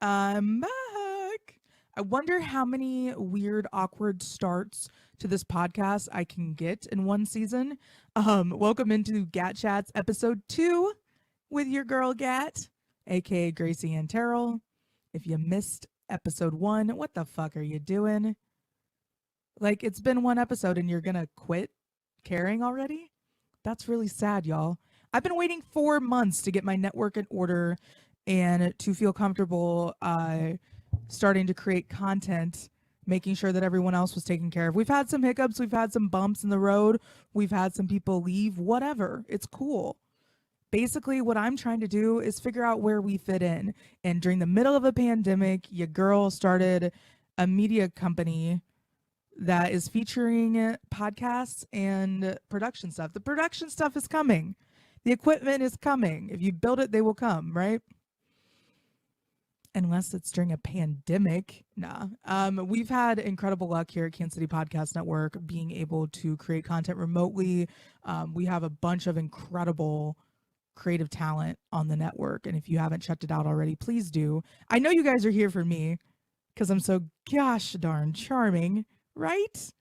I'm back. I wonder how many weird, awkward starts to this podcast I can get in one season. Welcome into GAT Chats Episode Two with your girl Gat, aka Gracie and Terrell. If you missed Episode One, what the fuck are you doing? Like, it's been one episode and you're gonna quit caring already? That's really sad, y'all. I've been waiting 4 months to get my network in order and to feel comfortable starting to create content, making sure that everyone else was taken care of. We've had some hiccups, we've had some bumps in the road, we've had some people leave, whatever. It's cool. Basically, what I'm trying to do is figure out where we fit in. And during the middle of a pandemic, your girl started a media company that is featuring podcasts and production stuff. The production stuff is coming. The equipment is coming. If you build it, they will come, right? Unless it's during a pandemic. Nah. We've had incredible luck here at Kansas City Podcast Network being able to create content remotely. We have a bunch of incredible creative talent on the network. And if you haven't checked it out already, please do. I know you guys are here for me because I'm so gosh darn charming, right?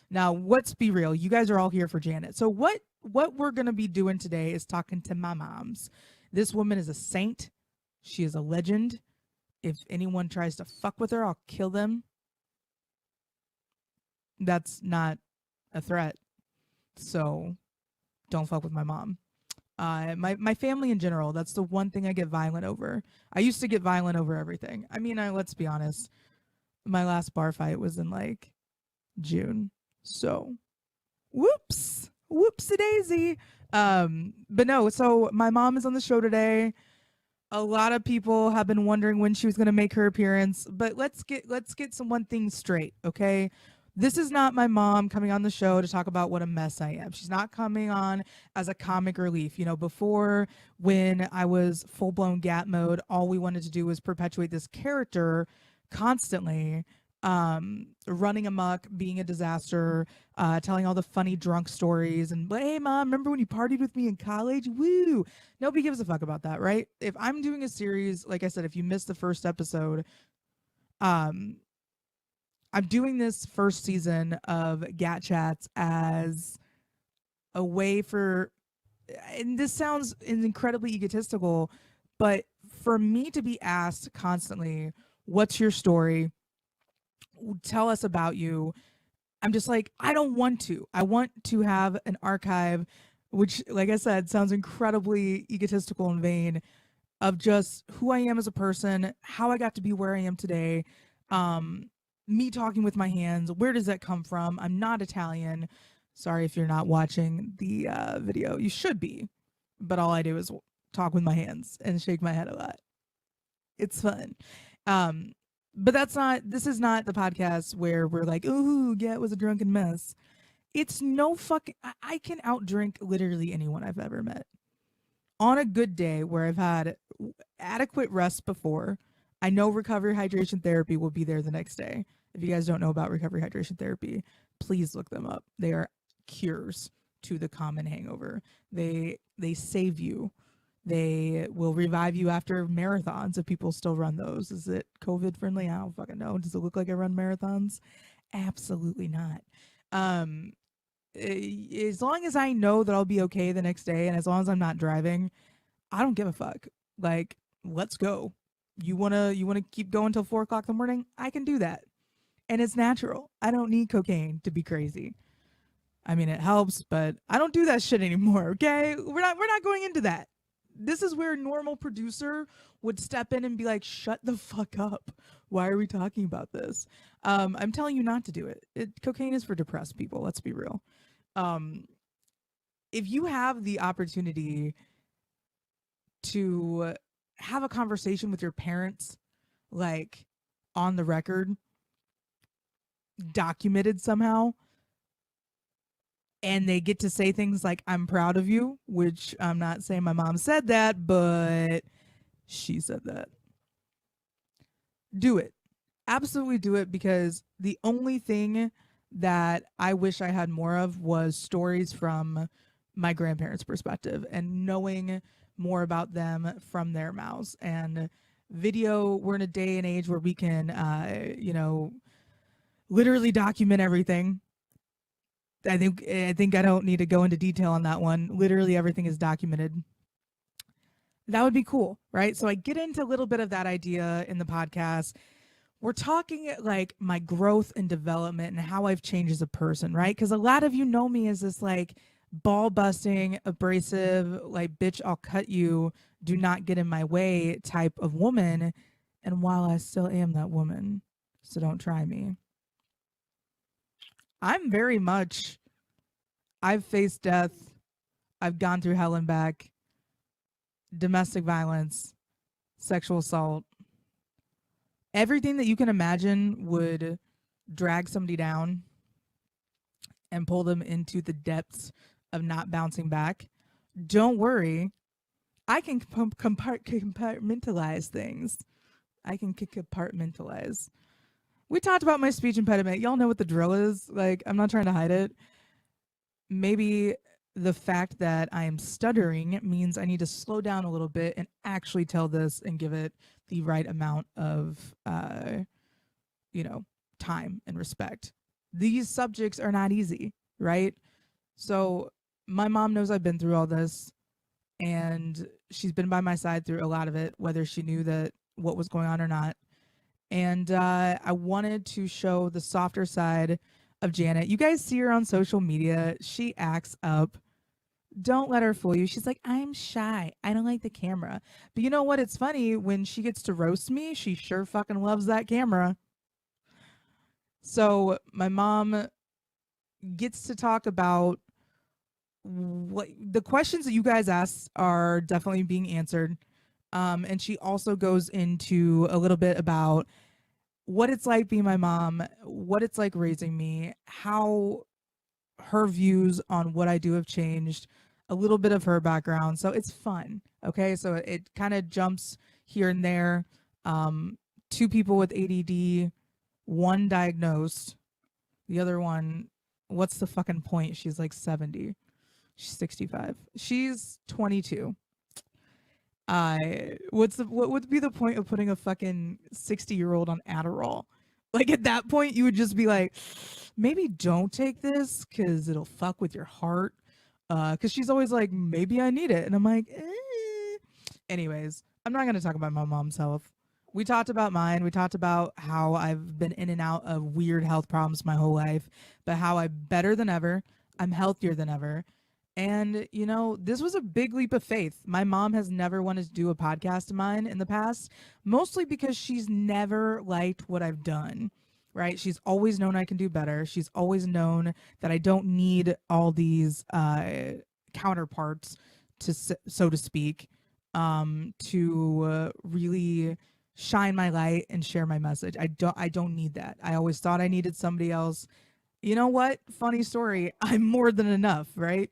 Now, let's be real. You guys are all here for Janet. So what we're going to be doing today is talking to my moms. This woman is a saint. She is a legend. If anyone tries to fuck with her, I'll kill them. That's not a threat. So don't fuck with my mom. My family in general, that's the one thing I get violent over. I used to get violent over everything. I mean, let's be honest. My last bar fight was in like June. So whoopsie daisy. But no, so my mom is on the show today. A lot of people have been wondering when she was going to make her appearance, but let's get some one thing straight, okay? This is not my mom coming on the show to talk about what a mess I am. She's not coming on as a comic relief. You know, before, when I was full-blown GAT mode, all we wanted to do was perpetuate this character constantly, running amok, being a disaster, telling all the funny drunk stories, and hey mom, remember when you partied with me in college? Woo! Nobody gives a fuck about that, right? If I'm doing a series, like I said, if you missed the first episode, I'm doing this first season of GAT Chats as a way for, and this sounds incredibly egotistical, but for me to be asked constantly, what's your story? Tell us about you. I'm just like, I don't want to. I want to have an archive, which, like I said, sounds incredibly egotistical and vain, of just who I am as a person, how I got to be where I am today, me talking with my hands. Where does that come from? I'm not Italian. Sorry if you're not watching the video. You should be. But all I do is talk with my hands and shake my head a lot. It's fun. But this is not the podcast where we're like, ooh, yeah, it was a drunken mess. It's no fucking, I can outdrink literally anyone I've ever met. On a good day where I've had adequate rest before, I know recovery hydration therapy will be there the next day. If you guys don't know about recovery hydration therapy, please look them up. They are cures to the common hangover. They save you. They will revive you after marathons if people still run those. Is it COVID friendly? I don't fucking know. Does it look like I run marathons? Absolutely not. As long as I know that I'll be okay the next day, and as long as I'm not driving, I don't give a fuck. Like, let's go. You wanna keep going till 4 o'clock in the morning? I can do that. And it's natural. I don't need cocaine to be crazy. I mean, it helps, but I don't do that shit anymore, okay? We're not going into that. This is where a normal producer would step in and be like, shut the fuck up. Why are we talking about this? I'm telling you not to do it. Cocaine is for depressed people. Let's be real. If you have the opportunity to have a conversation with your parents, like on the record, documented somehow, and they get to say things like, I'm proud of you, which I'm not saying my mom said that, but she said that. Do it. Absolutely do it, because the only thing that I wish I had more of was stories from my grandparents' perspective and knowing more about them from their mouths. And video. We're in a day and age where we can, literally document everything. I think I don't need to go into detail on that one. Literally everything is documented. That would be cool, right? So I get into a little bit of that idea in the podcast. We're talking like my growth and development and how I've changed as a person, right? Because a lot of you know me as this like ball busting, abrasive, like, bitch, I'll cut you, do not get in my way type of woman. And while I still am that woman, so don't try me. I'm very much, I've faced death, I've gone through hell and back, domestic violence, sexual assault, everything that you can imagine would drag somebody down and pull them into the depths of not bouncing back. Don't worry, I can compartmentalize things. I can compartmentalize. We talked about my speech impediment. Y'all know what the drill is. Like, I'm not trying to hide it. Maybe the fact that I am stuttering means I need to slow down a little bit and actually tell this and give it the right amount of, time and respect. These subjects are not easy, right? So my mom knows I've been through all this, and she's been by my side through a lot of it, whether she knew that what was going on or not. And I wanted to show the softer side of Janet. You guys see her on social media. She acts up. Don't let her fool you. She's like, I'm shy. I don't like the camera. But you know what? It's funny. When she gets to roast me, she sure fucking loves that camera. So my mom gets to talk about what the questions that you guys asked are definitely being answered. And she also goes into a little bit about what it's like being my mom, what it's like raising me, how her views on what I do have changed, a little bit of her background. So it's fun. Okay. So it kind of jumps here and there. 2 people with ADD, 1 diagnosed, the other one, what's the fucking point? She's like 70. She's 65. She's 22. What would be the point of putting a fucking 60-year-old on Adderall? Like, at that point, you would just be like, maybe don't take this because it'll fuck with your heart. Because she's always like, maybe I need it. And I'm like, eh. Anyways, I'm not going to talk about my mom's health. We talked about mine. We talked about how I've been in and out of weird health problems my whole life, but how I'm better than ever. I'm healthier than ever. And, this was a big leap of faith. My mom has never wanted to do a podcast of mine in the past, mostly because she's never liked what I've done, right? She's always known I can do better. She's always known that I don't need all these counterparts, so to speak, to really shine my light and share my message. I don't need that. I always thought I needed somebody else. You know what? Funny story. I'm more than enough, right?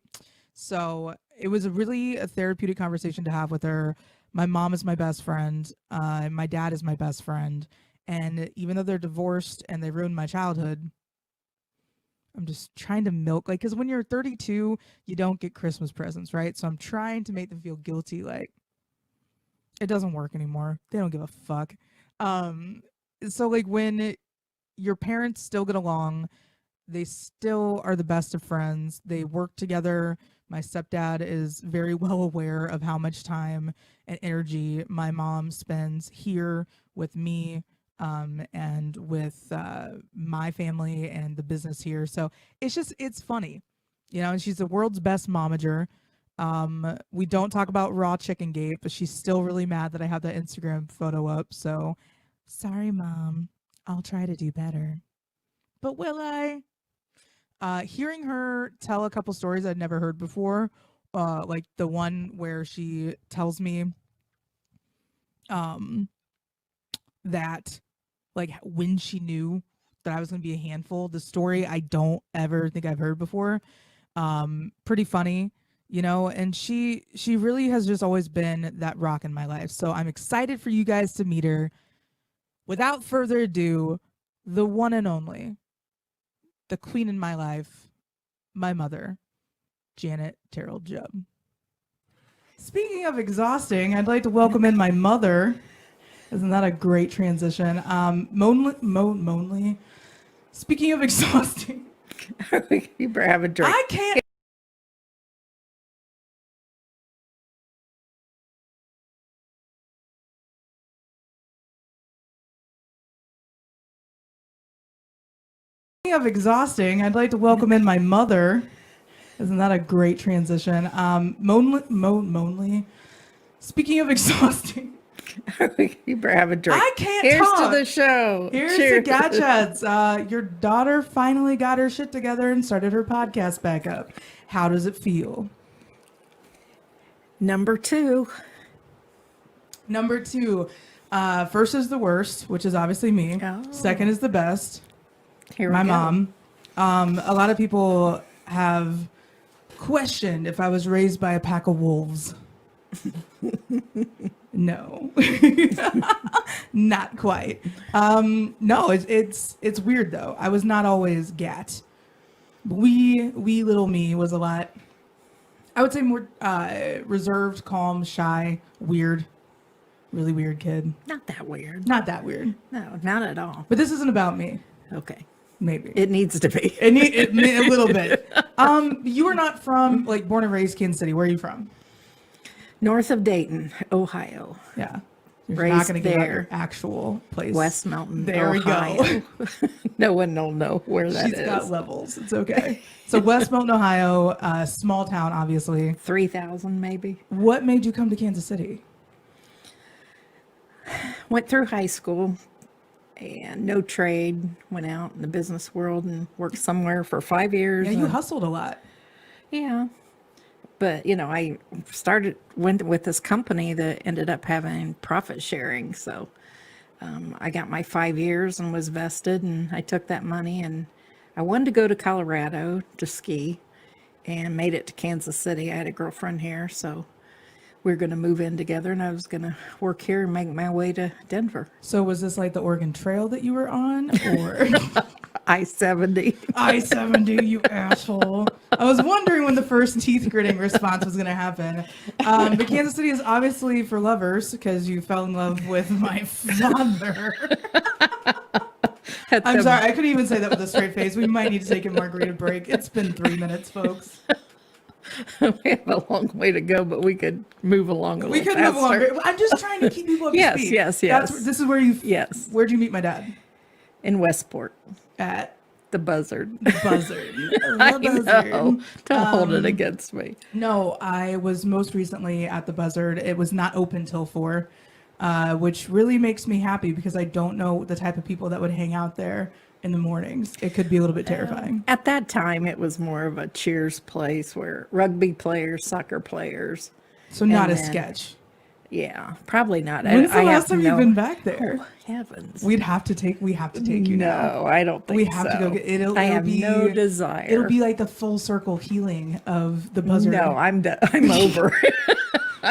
So it was a therapeutic conversation to have with her. My mom is my best friend. My dad is my best friend. And even though they're divorced and they ruined my childhood, I'm just trying to milk, like, because when you're 32, you don't get Christmas presents, right? So I'm trying to make them feel guilty, like, it doesn't work anymore. They don't give a fuck. So, like, when your parents still get along, they still are the best of friends. They work together. My stepdad is very well aware of how much time and energy my mom spends here with me, and with my family and the business here. So it's funny, and she's the world's best momager. We don't talk about raw chicken gate, but she's still really mad that I have that Instagram photo up. So sorry, Mom. I'll try to do better. But will I? Hearing her tell a couple stories I'd never heard before, like the one where she tells me that, like, when she knew that I was going to be a handful, the story I don't ever think I've heard before. Pretty funny, and she really has just always been that rock in my life. So I'm excited for you guys to meet her. Without further ado, the one and only, the queen in my life, my mother, Janet Terrell Jubb. Speaking of exhausting, I'd like to welcome in my mother. Isn't that a great transition? Monly. Speaking of exhausting, You better have a drink. I can't. Speaking of exhausting, I'd like to welcome in my mother. Isn't that a great transition? Monly. Speaking of exhausting, You better have a drink. I can't Here's talk. to the show. Here's Cheers. to GAT Chats. Your daughter finally got her shit together and started her podcast back up. How does it feel? Number 2. Number 2, first is the worst, which is obviously me. Oh. Second is the best, Here my we go. mom. A lot of people have questioned if I was raised by a pack of wolves. No, not quite. No, it's weird though. I was not always GAT. Wee little me was a lot, I would say, more reserved, calm, shy, weird, really weird kid. Not that weird. Not that weird. No, not at all. But this isn't about me. Okay. Maybe It needs to be. it a little bit. You are not from, like, born and raised Kansas City. Where are you from? North of Dayton, Ohio. Yeah. You're not Raised going to give out there. your actual place. West Mountain, There Ohio. we go. No one will know where that She's is. got levels. It's okay. So West Mountain, Ohio, small town, obviously. 3,000 maybe. What made you come to Kansas City? Went through high school and no trade. Went out in the business world and worked somewhere for 5 years. Yeah, you and- hustled a lot. Yeah. But, I went with this company that ended up having profit sharing. So I got my 5 years and was vested, and I took that money, and I wanted to go to Colorado to ski and made it to Kansas City. I had a girlfriend here, so we were going to move in together, and I was going to work here and make my way to Denver. So was this like the Oregon Trail that you were on, or I-70. I-70, you asshole? I was wondering when the first teeth gritting response was going to happen. But Kansas City is obviously for lovers because you fell in love with my father. I'm sorry, I couldn't even say that with a straight face. We might need to take a margarita break. It's been 3 minutes, folks. We have a long way to go, but we could move along a little We could move faster. along. I'm just trying to keep people up to Yes, speed. yes, yes. This is where you. Yes. Where'd you meet my dad? In Westport, At the Buzzard. the Buzzard. I The Buzzard. know. Don't hold it against me. No, I was most recently at the Buzzard. It was not open till 4, which really makes me happy because I don't know the type of people that would hang out there in the mornings. It could be a little bit terrifying. At that time, it was more of a cheers place where rugby players, soccer players. So not a then- sketch. Yeah, probably not. When's the I last have time no, you've been back there? Oh, heavens. We have to take you now. No, I don't think We have so. to go get it'll I it'll have be, no desire. It'll be like the full circle healing of the Buzzard. No, I'm over.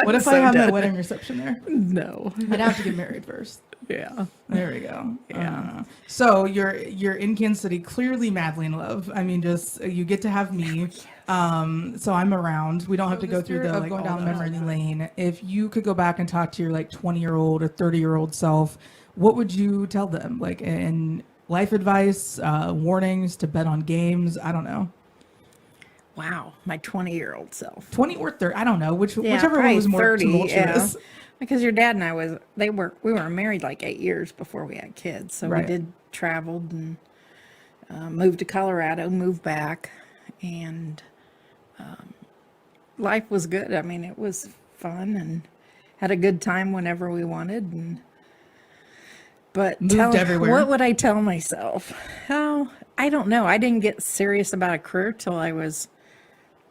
What if I have my wedding reception there? No. I'd have to get married first. Yeah. There we go. Yeah. So you're in Kansas City, clearly madly in love. I mean, just you get to have me. So I'm around. We don't have to go through the going down memory lane. If you could go back and talk to your 20-year-old or 30-year-old self, what would you tell them? Like in life advice, warnings to bet on games. I don't know. Wow, my 20-year-old self. 20 or 30. I don't know. Whichever one probably was more 30, tumultuous. yeah. Because your dad and I we were married like 8 years before we had kids. So Right. we did traveled and moved to Colorado, moved back, and life was good. I mean, it was fun and had a good time whenever we wanted. But Moved everywhere. What would I tell myself? Oh, I don't know. I didn't get serious about a career till I was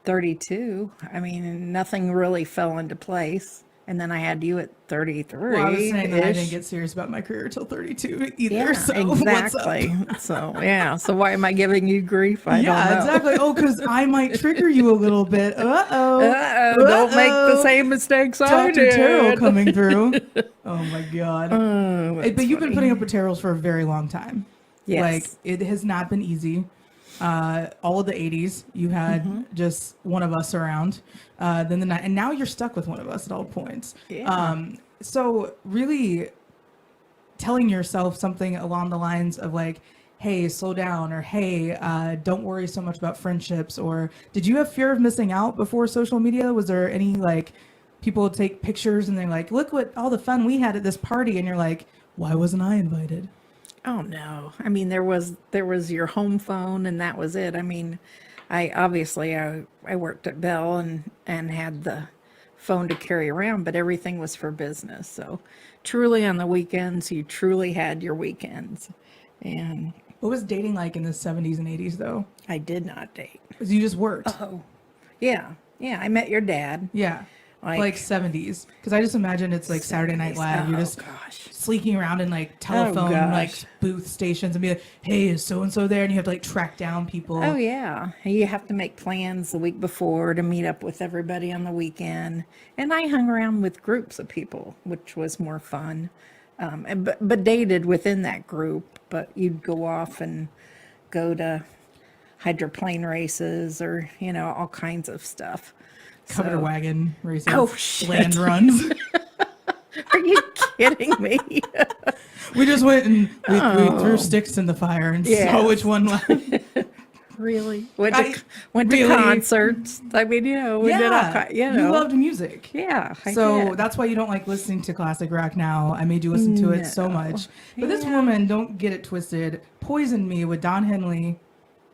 32. I mean, nothing really fell into place. And then I had you at 33. Well, I was saying that I didn't get serious about my career until 32 either. Yeah, So exactly. What's up? So, yeah. So why am I giving you grief? I don't know. Exactly. Oh, because I might trigger you a little bit. Uh-oh. Don't make the same mistakes I Dr. did. Terrell coming through. Oh, my God. That's But you've been funny. putting up with Terrells for a very long time. Yes. Like, it has not been easy. All of the 80s, you had just one of us around. Then and now you're stuck with one of us at all points. Yeah. So really, telling yourself something along the lines of like, hey, slow down, or hey, don't worry so much about friendships? Or did you have fear of missing out before social media? Was there any like people take pictures and they're like, look what all the fun we had at this party, and you're like, why wasn't I invited? Oh no. I mean, there was your home phone and that was it. I mean, I worked at Bell and had the phone to carry around, but everything was for business. So truly on the weekends, you truly had your weekends. And What was dating like in the 70s and 80s though? I did not date. 'Cause you just worked. Oh, yeah. Yeah, I met your dad. Yeah. Like 70s. Because I just imagine it's like Saturday Night 70s. Live. You're Oh, just gosh. sleeking around in like telephone like gosh. booth stations and be like, hey, is so and so there? And you have to like track down people. Oh yeah, you have to make plans the week before to meet up with everybody on the weekend. And I hung around with groups of people, which was more fun. But dated within that group. But you'd go off and go to hydroplane races or all kinds of stuff. Covered So- wagon races. Oh, shit. Land runs. Are you kidding me? We just went and we threw sticks in the fire and saw Yes. which one left. Really? I- Went to really? concerts. I mean, we did all Yeah. kind, You loved music. Yeah, I So did. that's why you don't like listening to classic rock now. I made you listen to it so No. much. But this Yeah. woman, don't get it twisted, poisoned me with Don Henley,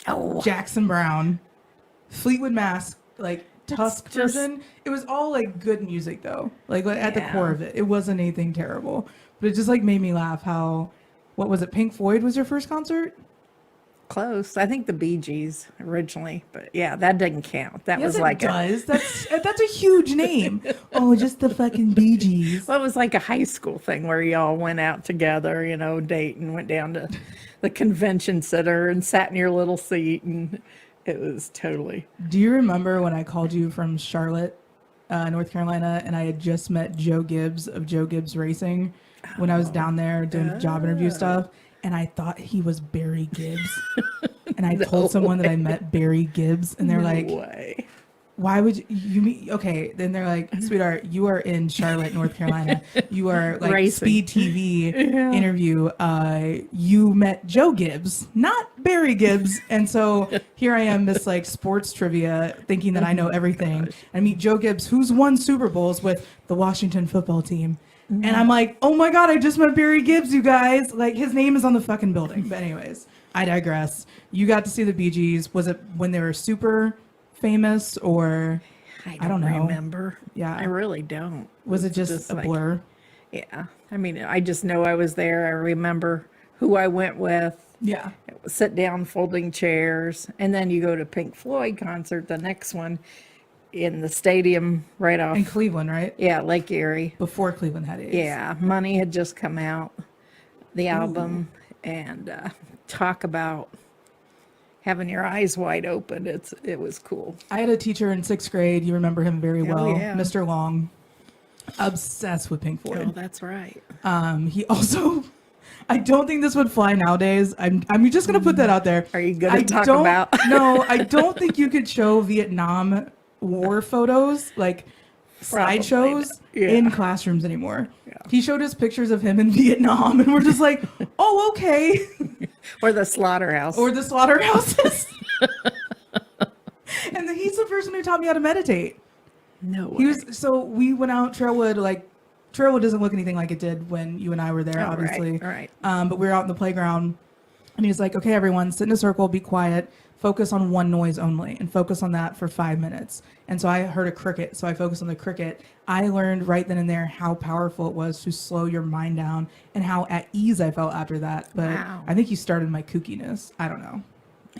Oh, Jackson Brown, Fleetwood Mac, like Tusk just- version. It was all like good music though. Like at the Yeah. core of it. It wasn't anything terrible. But it just like made me laugh how, what was it, Pink Floyd was your first concert? close. I think the Bee Gees originally, but yeah, that didn't count. That Yes, was it like does. That's a huge name. Oh, just the fucking Bee Gees. well, it was like a high school thing where y'all went out together, date and went down to the convention center and sat in your little seat, and it was totally. Do you remember when I called you from Charlotte, North Carolina, and I had just met Joe Gibbs of Joe Gibbs Racing when I was down there doing job interview stuff, and I thought he was Barry Gibbs, and I told someone that I met Barry Gibbs, and they're No like, way. "Why would you meet?" Okay, then they're like, "Sweetheart, you are in Charlotte, North Carolina. You are like Racing. Speed TV interview. You met Joe Gibbs, not Barry Gibbs." And so here I am, this like sports trivia, thinking that I know everything. I meet Joe Gibbs, who's won Super Bowls with the Washington football team. And I'm like, oh my God, I just met Barry Gibbs, you guys. Like, his name is on the fucking building. But anyways, I digress. You got to see the Bee Gees. Was it when they were super famous, or I don't know. remember. Yeah. I really don't. was it It's just a like- blur? Yeah. I mean, I just know I was there. I remember who I went with. Yeah. Sit down folding chairs, and then you go to Pink Floyd concert, the next one in the stadium right off. In Cleveland, right? Yeah, Lake Erie. Before Cleveland had AIDS. Yeah, Money had just come out, the album, and talk about having your eyes wide open. It was cool. I had a teacher in 6th grade. You remember him very well, yeah. Mr. Long. Obsessed with Pink Oh, Floyd. that's right. He also, I don't think this would fly nowadays. I'm just gonna put that out there. Are you gonna I talk don't- about? No, I don't think you could show Vietnam War photos, like Probably slideshows, not. Yeah. in classrooms anymore. He showed us pictures of him in Vietnam, and we're just like, oh, okay. Or the slaughterhouse. Or the slaughterhouses. And then he's the person who taught me how to meditate. no way. He was, so we went out Trailwood, like Trailwood doesn't look anything like it did when you and I were there, Oh, right, obviously. right. But we were out in the playground, and he was like, okay, everyone, sit in a circle, be quiet, focus on one noise only, and focus on that for 5 minutes. And so I heard a cricket, so I focused on the cricket. I learned right then and there how powerful it was to slow your mind down, and how at ease I felt after that. But Wow. I think he started my kookiness. I don't know.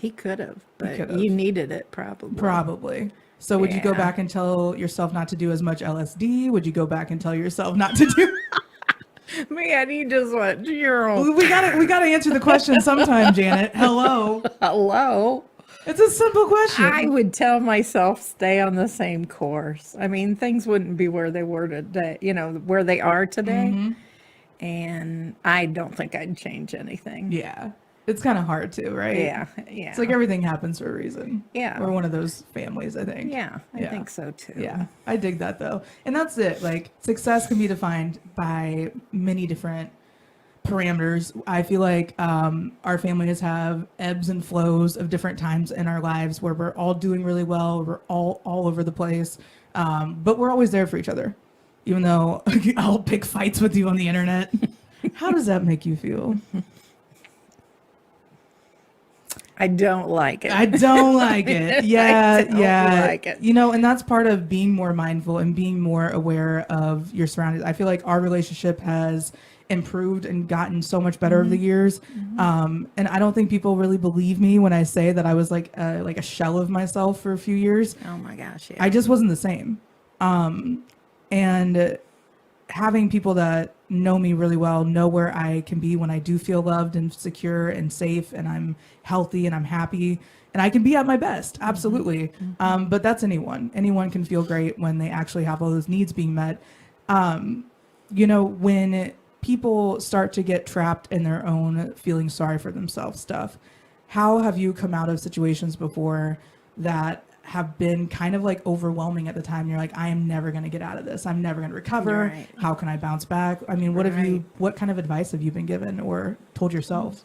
He could have, but could've. you needed it probably. Probably. So would you go Yeah. back and tell yourself not to do as much LSD? Would you go back and tell yourself not to do? Man, you just went, you're all, we gotta answer the question sometime, Janet. Hello. hello. It's a simple question. I would tell myself stay on the same course. I mean, things wouldn't be where they were today, where they are today. Mm-hmm. And I don't think I'd change anything. Yeah. It's kind of hard to, right? Yeah. Yeah. It's like everything happens for a reason. Yeah. We're one of those families, I think. yeah, I Yeah. think so too. Yeah. I dig that though. And that's it. Like success can be defined by many different parameters. I feel like our families have ebbs and flows of different times in our lives where we're all doing really well, we're all over the place, but we're always there for each other, even though I'll pick fights with you on the internet. How does that make you feel? I don't like it. I don't like it. Yeah, I don't yeah. like it. You know, and that's part of being more mindful and being more aware of your surroundings. I feel like our relationship has improved and gotten so much better over the years. And I don't think people really believe me when I say that I was like a shell of myself for a few years. Oh my gosh, yeah. I just wasn't the same. And having people that know me really well, know where I can be when I do feel loved and secure and safe and I'm healthy and I'm happy and I can be at my best. Absolutely. But that's anyone. Anyone can feel great when they actually have all those needs being met. You know, when people start to get trapped in their own feeling sorry for themselves stuff, how have you come out of situations before that have been kind of like overwhelming at the time? You're like, I am never going to get out of this. I'm never going to recover. Right. How can I bounce back? I mean, what kind of advice have you been given or told yourself?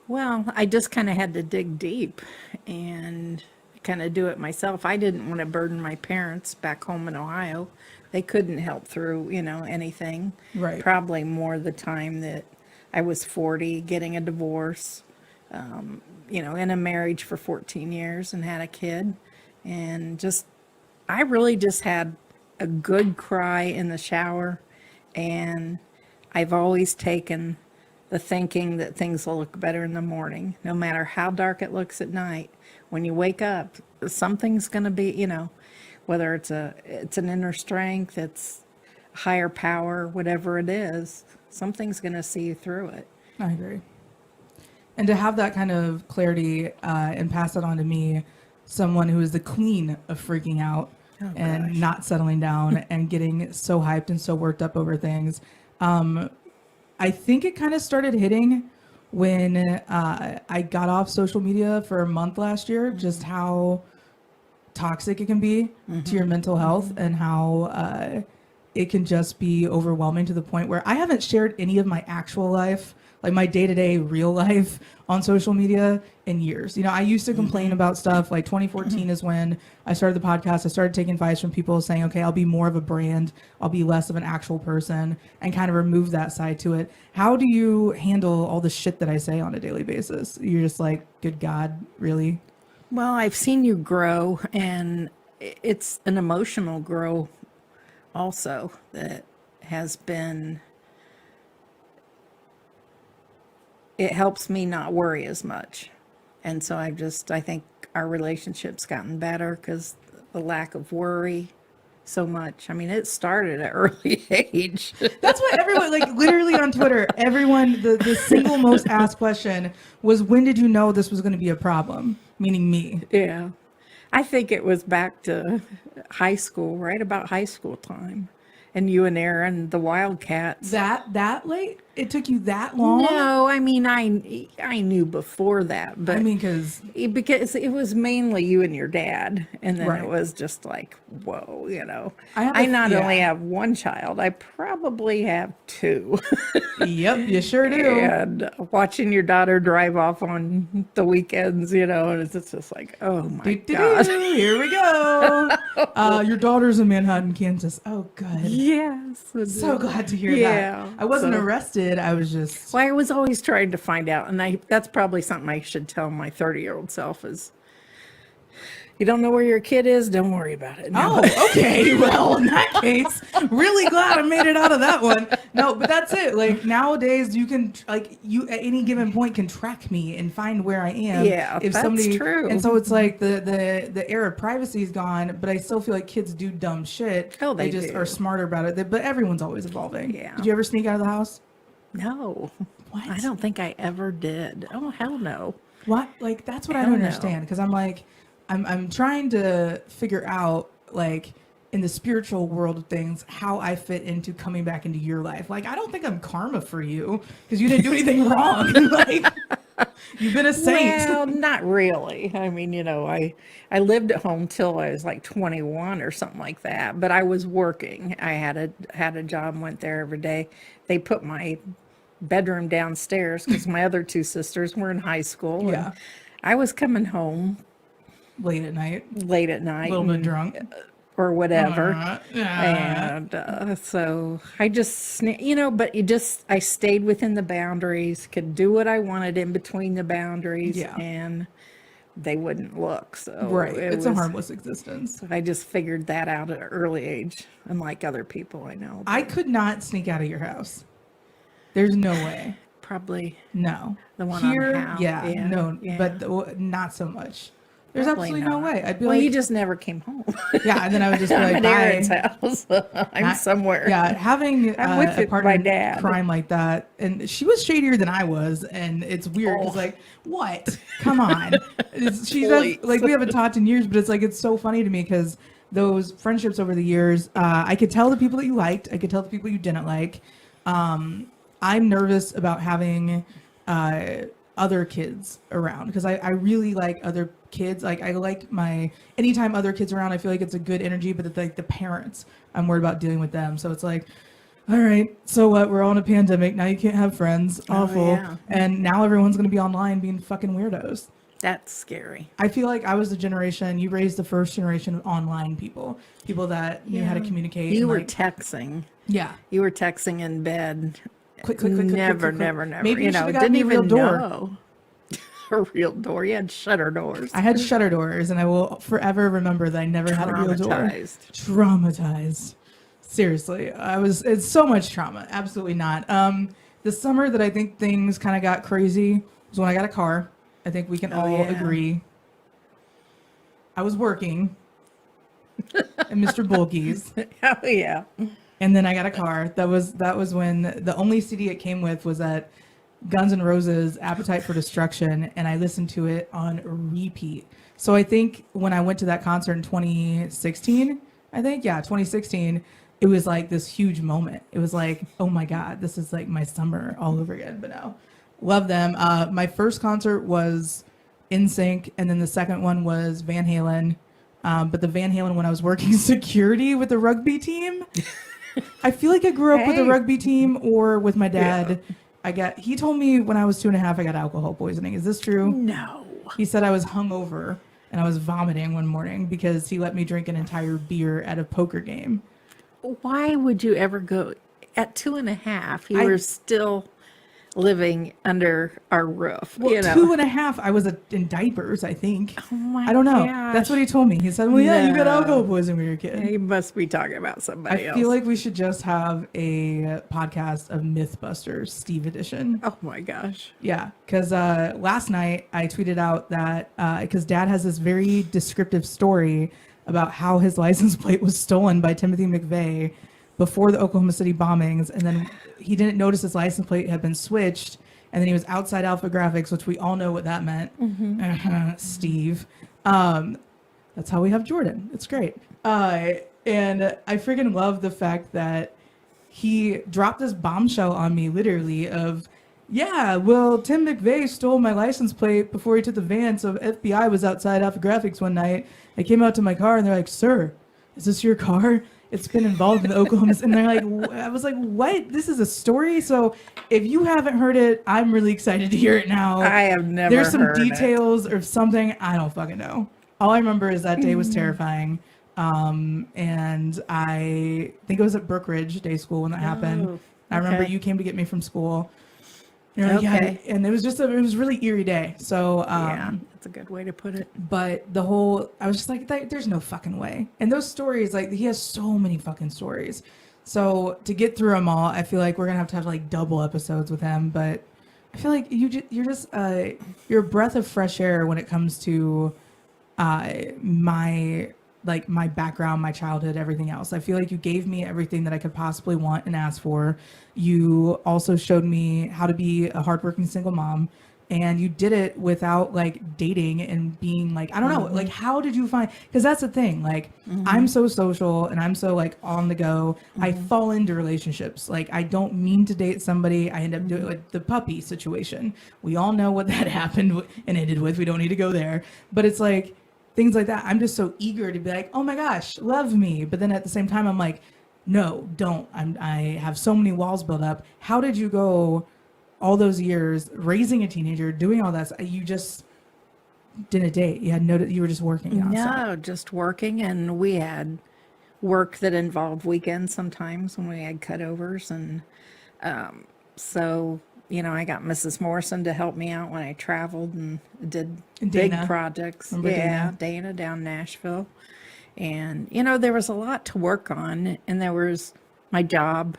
Well, I just kind of had to dig deep and kind of do it myself. I didn't want to burden my parents back home in Ohio. They couldn't help through, anything. Right. Probably more the time that I was 40, getting a divorce, in a marriage for 14 years and had a kid. And I really just had a good cry in the shower. And I've always taken the thinking that things will look better in the morning, no matter how dark it looks at night. When you wake up, something's going to be, whether it's an inner strength, it's higher power, whatever it is, something's going to see you through it. I agree. And to have that kind of clarity and pass it on to me, someone who is the queen of freaking out and not settling down and getting so hyped and so worked up over things. I think it kind of started hitting when I got off social media for a month last year, just how toxic it can be to your mental health and how it can just be overwhelming to the point where I haven't shared any of my actual life, like my day-to-day real life on social media in years. I used to complain about stuff like 2014 is when I started the podcast. I started taking advice from people saying, okay, I'll be more of a brand. I'll be less of an actual person and kind of remove that side to it. How do you handle all the shit that I say on a daily basis? You're just like, good God, really? Well, I've seen you grow, and it's an emotional grow also that has been, it helps me not worry as much. And so I think our relationship's gotten better because the lack of worry so much. I mean, it started at early age. That's what everyone, like literally on Twitter, everyone, the single most asked question was, when did you know this was going to be a problem? Meaning me. Yeah. I think it was back to high school, right about high school time. And you and Aaron, the Wildcats. That late? It took you that long? No, I mean, I knew before that, but I mean, because it was mainly you and your dad, and then Right. it was just like, whoa, I I not yeah. only have one child, I probably have two. Yep, you sure do. And watching your daughter drive off on the weekends, and it's just like, oh my God. Here we go. Your daughter's in Manhattan, Kansas. Oh, good. Yes. So glad to hear Yeah, that. I wasn't so- arrested. I was just. Well, I was always trying to find out, and that's probably something I should tell my 30-year-old self is, you don't know where your kid is, don't worry about it. No. Oh, okay. Well, in that case, really glad I made it out of that one. No, but that's it. Like nowadays, you can you at any given point can track me and find where I am. Yeah, that's true. And so it's like the era of privacy is gone, but I still feel like kids do dumb shit. Oh, they just do. are smarter about it. But everyone's always evolving. Yeah. Did you ever sneak out of the house? No. What? I don't think I ever did. Oh, hell no. What? Like that's what I I don't don't know. understand, because I'm like, I'm trying to figure out like in the spiritual world of things how I fit into coming back into your life. Like I don't think I'm karma for you because you didn't do anything wrong. Like you've been a saint. Well, not really. I mean, I lived at home till I was like 21 or something like that, but I was working. I had a job and went there every day. They put my bedroom downstairs because my other two sisters were in high school. Yeah. And I was coming home Late at night, late at a night little bit drunk. or whatever. Yeah. And so I just, but I stayed within the boundaries, could do what I wanted in between the boundaries, Yeah. and they wouldn't look. So Right. It's a was- harmless existence. I just figured that out at an early age, unlike other people I know. I could not sneak out of your house. There's no way. Probably No. the one on Howe. Yeah, no, yeah. but not so much. There's Probably absolutely no not. way. I'd be Well, like, you just never came home. yeah, and then I would just be I'm like, at Aaron's bye. house. I'm somewhere. Yeah, having I'm with a it, partner my in dad. crime like that, and she was shadier than I was, and it's weird. It's Oh. like, what? Come on. She does, Please. like, we haven't talked in years, but it's like, it's so funny to me because those friendships over the years, I could tell the people that you liked, I could tell the people you didn't like. I'm nervous about having other kids around because I really like other kids. Like I like anytime other kids around, I feel like it's a good energy, but it's like the parents, I'm worried about dealing with them. So it's like, all right, so what? We're all in a pandemic. Now you can't have friends. Awful. yeah. And now everyone's going to be online being fucking weirdos. That's scary. I feel like I was the generation, you raised the first generation of online people that knew how to communicate. You and, were like, texting. yeah. You were texting in bed. Quick, quick, quick, quick, Never, quick, quick, never, quick. never. Maybe you know, should've gotten didn't me a real even door. know. A real door. You had shutter doors. I had shutter doors, and I will forever remember that I never had a real door. Traumatized. Seriously, it's so much trauma. Absolutely not. The summer that I think things kind of got crazy was when I got a car. I think we can all yeah. agree. I was working at Mr. Bulky's, Oh yeah. and then I got a car. That was when the only CD it came with was that Guns N' Roses Appetite for Destruction, and I listened to it on repeat. So I think when I went to that concert in 2016, 2016, it was like this huge moment. It was like, oh my God, this is like my summer all over again. But no, love them. My first concert was NSYNC, and then the second one was Van Halen. But the Van Halen when I was working security with the rugby team. I feel like I grew up with a Hey. rugby team or with my dad. He told me when I was 2.5, I got alcohol poisoning. Is this true? No. He said I was hungover and I was vomiting one morning because he let me drink an entire beer at a poker game. Why would you ever go at 2.5? You I- were still living under our roof. Well, you know. 2.5, I was in diapers, I think. Oh my I don't know. gosh. That's what he told me. He said, well, yeah, you got No. alcohol poisoning when you were a kid. You must be talking about somebody I else. feel like we should just have a podcast of Mythbusters, Steve edition. Oh my gosh. Yeah, because last night I tweeted out that because Dad has this very descriptive story about how his license plate was stolen by Timothy McVeigh before the Oklahoma City bombings, and then he didn't notice his license plate had been switched, and then he was outside Alpha Graphics, which we all know what that meant. Steve. That's how we have Jordan. It's great. And I freaking love the fact that he dropped this bombshell on me, literally, of, yeah, well, Tim McVeigh stole my license plate before he took the van, so FBI was outside Alpha Graphics one night. They came out to my car, and they're like, sir, is this your car? It's been involved in the Oklahoma. And they're like, I was like, what? This is a story? So if you haven't heard it, I'm really excited to hear it now. I have never There's some heard it. details or something. I don't fucking know. All I remember is that day was terrifying. And I think it was at Brookridge Day School when that happened. Oh, I remember okay. you came to get me from school. You're like, Okay. yeah, and it was just it was a really eerie day. So Yeah, that's a good way to put it. but I was just like, there's no fucking way. And those stories, like, he has so many fucking stories. So to get through them all, I feel like we're gonna have like double episodes with him. But I feel like you're a breath of fresh air when it comes to my background, my childhood, everything else. I feel like you gave me everything that I could possibly want and ask for. You also showed me how to be a hardworking single mom, and you did it without like dating and being like, I don't know, like, how did you find, because that's the thing, like, I'm so social and I'm so like on the go. I fall into relationships. Like, I don't mean to date somebody. I end up doing like the puppy situation. We all know what that happened and ended with. We don't need to go there, but it's like, things like that. I'm just so eager to be like, oh my gosh, love me. But then at the same time, I'm like, no, don't. I have so many walls built up. How did you go all those years raising a teenager, doing all that, you just didn't date. You had you were just working outside. No, just working, and we had work that involved weekends sometimes when we had cutovers, and so I got Mrs. Morrison to help me out when I traveled and did And big Dana. projects. Remember Yeah, Dana? Dana down Nashville, and there was a lot to work on, and there was my job,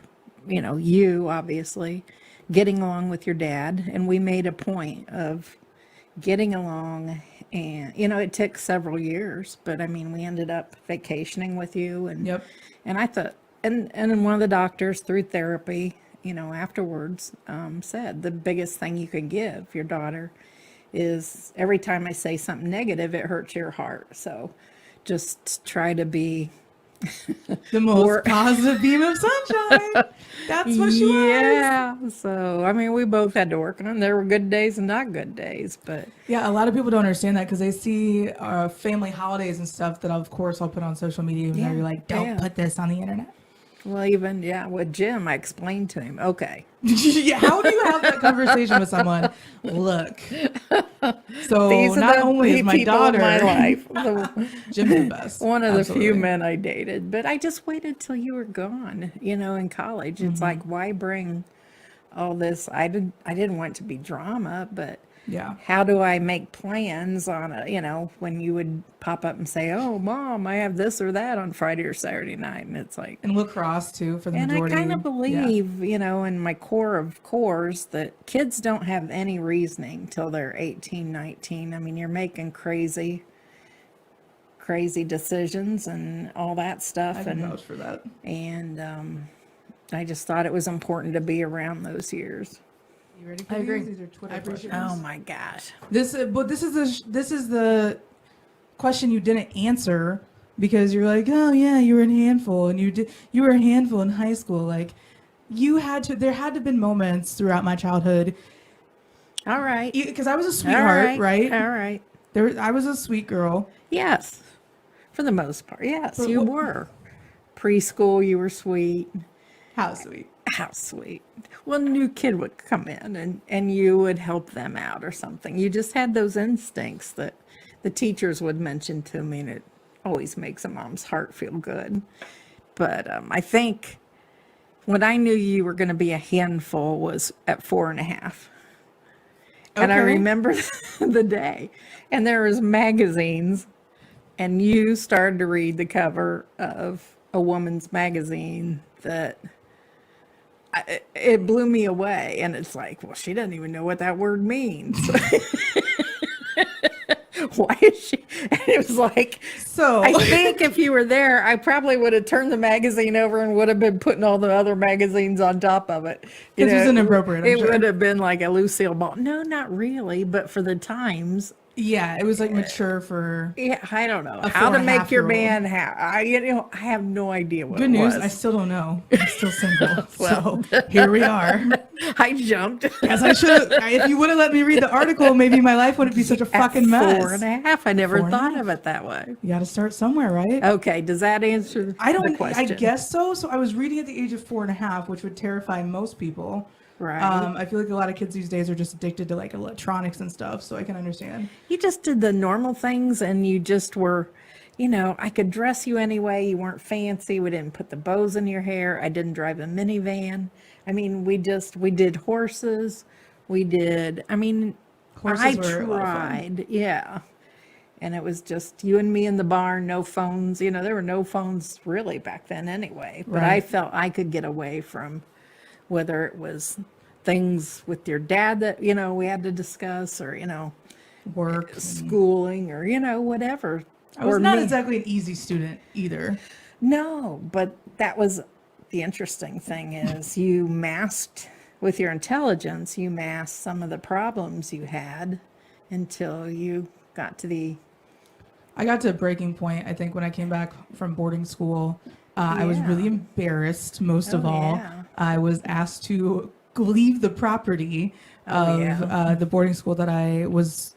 you obviously getting along with your dad, and we made a point of getting along. And it took several years, but I mean, we ended up vacationing with you, and Yep. and I thought, and then one of the doctors through therapy, afterwards, said the biggest thing you can give your daughter is every time I say something negative, it hurts your heart. So just try to be The most positive beam of sunshine. That's what she was. yeah. So I mean, we both had to work on. There were good days and not good days, but Yeah, a lot of people don't understand that because they see family holidays and stuff that, of course, I'll put on social media. And they're like, don't yeah. put this on the internet. Well, even with Jim, I explained to him. Okay, Yeah, how do you have that conversation with someone? Look, so these are not the only is my people daughter, in my life. Jim's the best. One of the few Absolutely. men I dated, but I just waited till you were gone. In college, it's like, why bring all this? I didn't want it to be drama, but Yeah. how do I make plans on when you would pop up and say, "Oh, Mom, I have this or that on Friday or Saturday night," and it's like. And lacrosse too for the And I majority. kind of Yeah. believe, in my core of cores that kids don't have any reasoning till they're 18, 19. I mean, you're making crazy decisions and all that I stuff. can And vouch for that. I just thought it was important to be around those years. You ready for I agree. these? These are Twitter Oh questions. my gosh. This is the question you didn't answer because you're like, oh yeah, you were a handful, and you were a handful in high school. Like, there had to have been moments throughout my childhood All right. because I was a All sweetheart, right? All right. I was a sweet girl. Yes. For the most part. Yes, But you what- were. Preschool, you were sweet. How sweet. How sweet. Well, a new kid would come in and you would help them out or something. You just had those instincts that the teachers would mention to me, and it always makes a mom's heart feel good. But I think when I knew you were going to be a handful was at 4.5. And I Okay. remember the day. And there was magazines, and you started to read the cover of a woman's magazine that it blew me away. And it's like, well, she doesn't even know what that word means. Why is she? And it was like, So I think if you were there, I probably would have turned the magazine over and would have been putting all the other magazines on top of it. 'Cause it was inappropriate, I'm It sure. would have been like a Lucille Ball. No, not really, but for the times, yeah, it was like mature for. yeah, I don't know A how to make your 4.5-year-old. man I have no idea what Good it news, was. I still don't know. I'm still single. Well. So here we are. I jumped. As I should have. If you would have let me read the article, maybe my life wouldn't be such a fucking mess. 4.5. I never 4.5. thought of it that way. You got to start somewhere, right? Okay, does that answer I the don't. question? I guess so. So I was reading at the age of 4.5, which would terrify most people. Right. I feel like a lot of kids these days are just addicted to like electronics and stuff. So I can understand. You just did the normal things, and you just were, I could dress you anyway. You weren't fancy. We didn't put the bows in your hair. I didn't drive a minivan. I mean, we did horses. Horses I were a lot of fun. tried. Yeah. And it was just you and me in the barn, no phones. There were no phones really back then anyway. But I Right. felt I could get away from whether it was things with your dad that, we had to discuss, or, Work. schooling, or, whatever. I was Or not me. exactly an easy student either. No, but that was the interesting thing is you masked with your intelligence, you masked some of the problems you had until you got to I got to a breaking point, I think, when I came back from boarding school. I was really Yeah. embarrassed, most of Oh, all. yeah. I was asked to leave the property Oh, of yeah. the boarding school that I was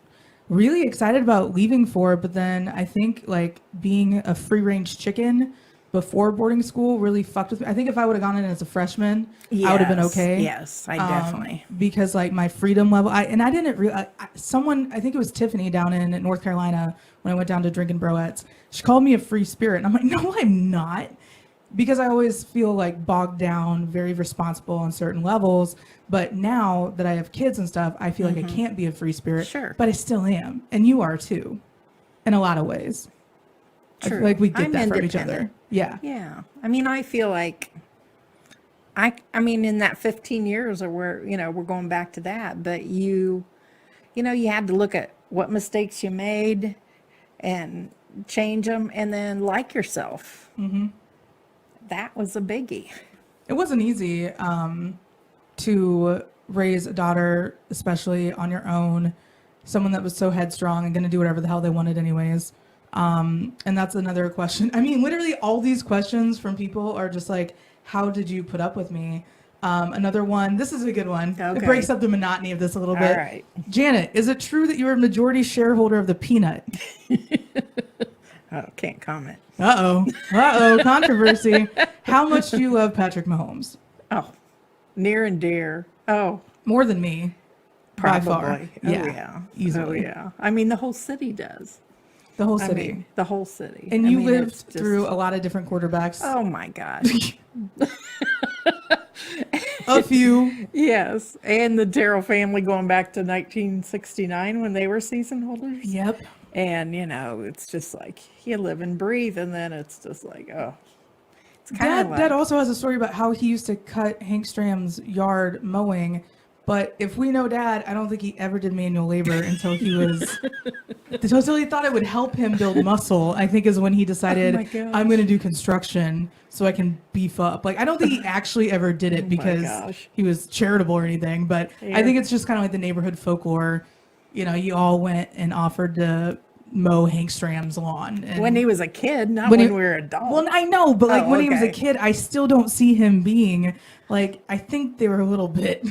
really excited about leaving for. But then I think, like, being a free range chicken before boarding school really fucked with me. I think if I would have gone in as a freshman, I would have been okay. Yes, I definitely. Because like my freedom level, I didn't realize, someone, I think it was Tiffany down in North Carolina when I went down to Drinking Broettes, she called me a free spirit. And I'm like, no, I'm not. Because I always feel like bogged down, very responsible on certain levels. But now that I have kids and stuff, I feel like I can't be a free spirit. Sure. But I still am. And you are too, in a lot of ways. True. I feel like we get I'm that from each other. independent. Yeah. Yeah. I mean, I feel like I mean, in that 15 years or we're going back to that, but you had to look at what mistakes you made and change them and then like yourself. That was a biggie. It wasn't easy to raise a daughter, especially on your own, someone that was so headstrong and going to do whatever the hell they wanted anyways. And that's another question. I mean, literally all these questions from people are just like, how did you put up with me? Another one, this is a good one. Okay. It breaks up the monotony of this a little bit. All right. Janet, is it true that you are a majority shareholder of the Peanut? Oh, can't comment. Uh-oh, controversy. How much do you love Patrick Mahomes? Oh, near and dear. Oh, More than me, by far. probably. Oh, Yeah, yeah. easily. Oh, yeah. I mean, the whole city does. The whole I city. mean, the whole city. And I you mean, lived it's just- through a lot of different quarterbacks. Oh my gosh. A few. Yes. And the Terrell family going back to 1969 when they were season holders. Yep. And, it's just like you live and breathe. And then it's just like, oh, it's kind of like, Dad also has a story about how he used to cut Hank Stram's yard mowing. But if we know Dad, I don't think he ever did manual labor until he was, until he thought it would help him build muscle. I think is when he decided, my gosh. I'm going to do construction so I can beef up. Like, I don't think he actually ever did it because gosh. he was charitable or anything. But I Yeah. think it's just kind of like the neighborhood folklore. You all went and offered to mow Hank Stram's lawn. And when he was a kid, not When when, he- we were adults. well, I know, but like Oh, when he was a okay. kid, I still don't see him being like, I think they were a little bit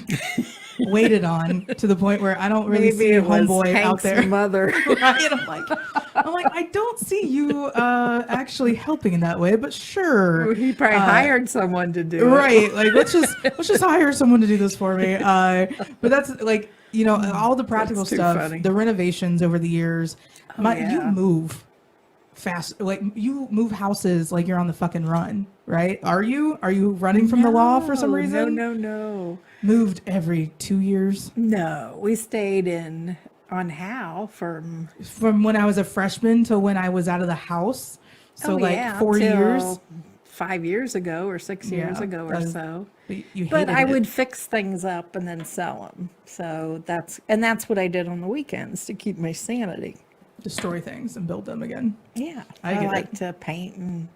waited on to the point where I don't really Maybe see it was homeboy out Hank's there. mother. Right? I'm like, I don't see you actually helping in that way, but sure. He probably hired someone to do it. Right. Like let's just hire someone to do this for me. But that's like, all the practical That's too stuff, funny. the renovations over the years. You yeah. move fast, like you move houses like you're on the fucking run, right? Are you running from the law for some reason? No. Moved every 2 years No, we stayed on Howe from from when I was a freshman to when I was out of the house. So like 4 till years. 5 years ago or 6 years Yeah, ago or that's- so. But you But hated I it. would fix things up and then sell them. So that's what I did on the weekends to keep my sanity. destroy things and build them again. Yeah, I get like to paint and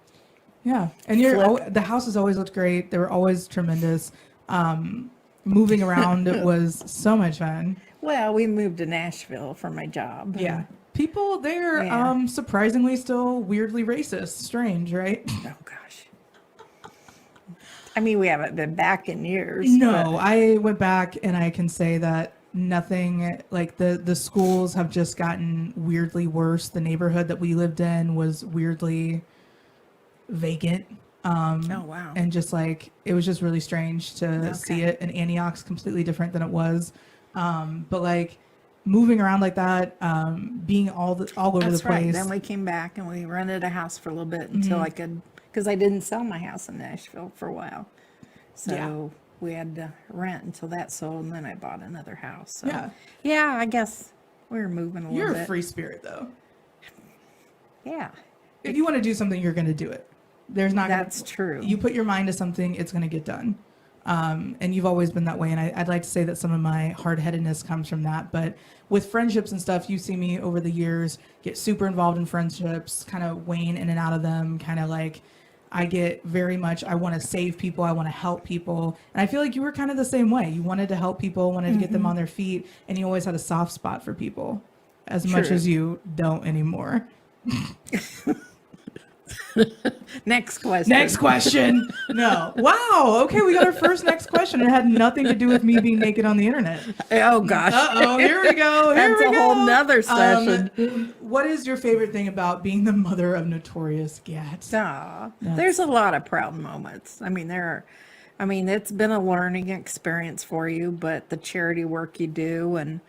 Yeah, and the houses always looked great. They were always tremendous. Moving around was so much fun. well, we moved to Nashville for my job. Yeah, people there Yeah. surprisingly still weirdly racist. Strange, right? Oh gosh. I mean, we haven't been back in years. No, I went back and I can say that nothing like the schools have just gotten weirdly worse. The neighborhood that we lived in was weirdly vacant. Oh wow. And just like it was just really strange to see it. And Antioch's completely different than it was. But like moving around like that, being all over That's the right. place. Then we came back and we rented a house for a little bit until I could, because I didn't sell my house in Nashville for a while. So Yeah. we had to rent until that sold, and then I bought another house. So Yeah. yeah, I guess we were moving a little You're bit. a free spirit though. Yeah, If you want to do something, you're going to do it. There's not. that's true. You put your mind to something, it's going to get done. And you've always been that way. And I'd like to say that some of my hard-headedness comes from that. But with friendships and stuff, you see me over the years get super involved in friendships, kind of wane in and out of them, kind of like I get very much, I want to save people, I want to help people. And I feel like you were kind of the same way. You wanted to help people, wanted to get them on their feet, and you always had a soft spot for people as much True. as you don't anymore. Next question. Next question. No. Wow. Okay, we got our first next question. It had nothing to do with me being naked on the internet. Oh gosh. Uh-oh, here we go. Here That's we a go. whole nother session. What is your favorite thing about being the mother of Notorious GAT? There's a lot of proud moments. It's been a learning experience for you, but the charity work you do and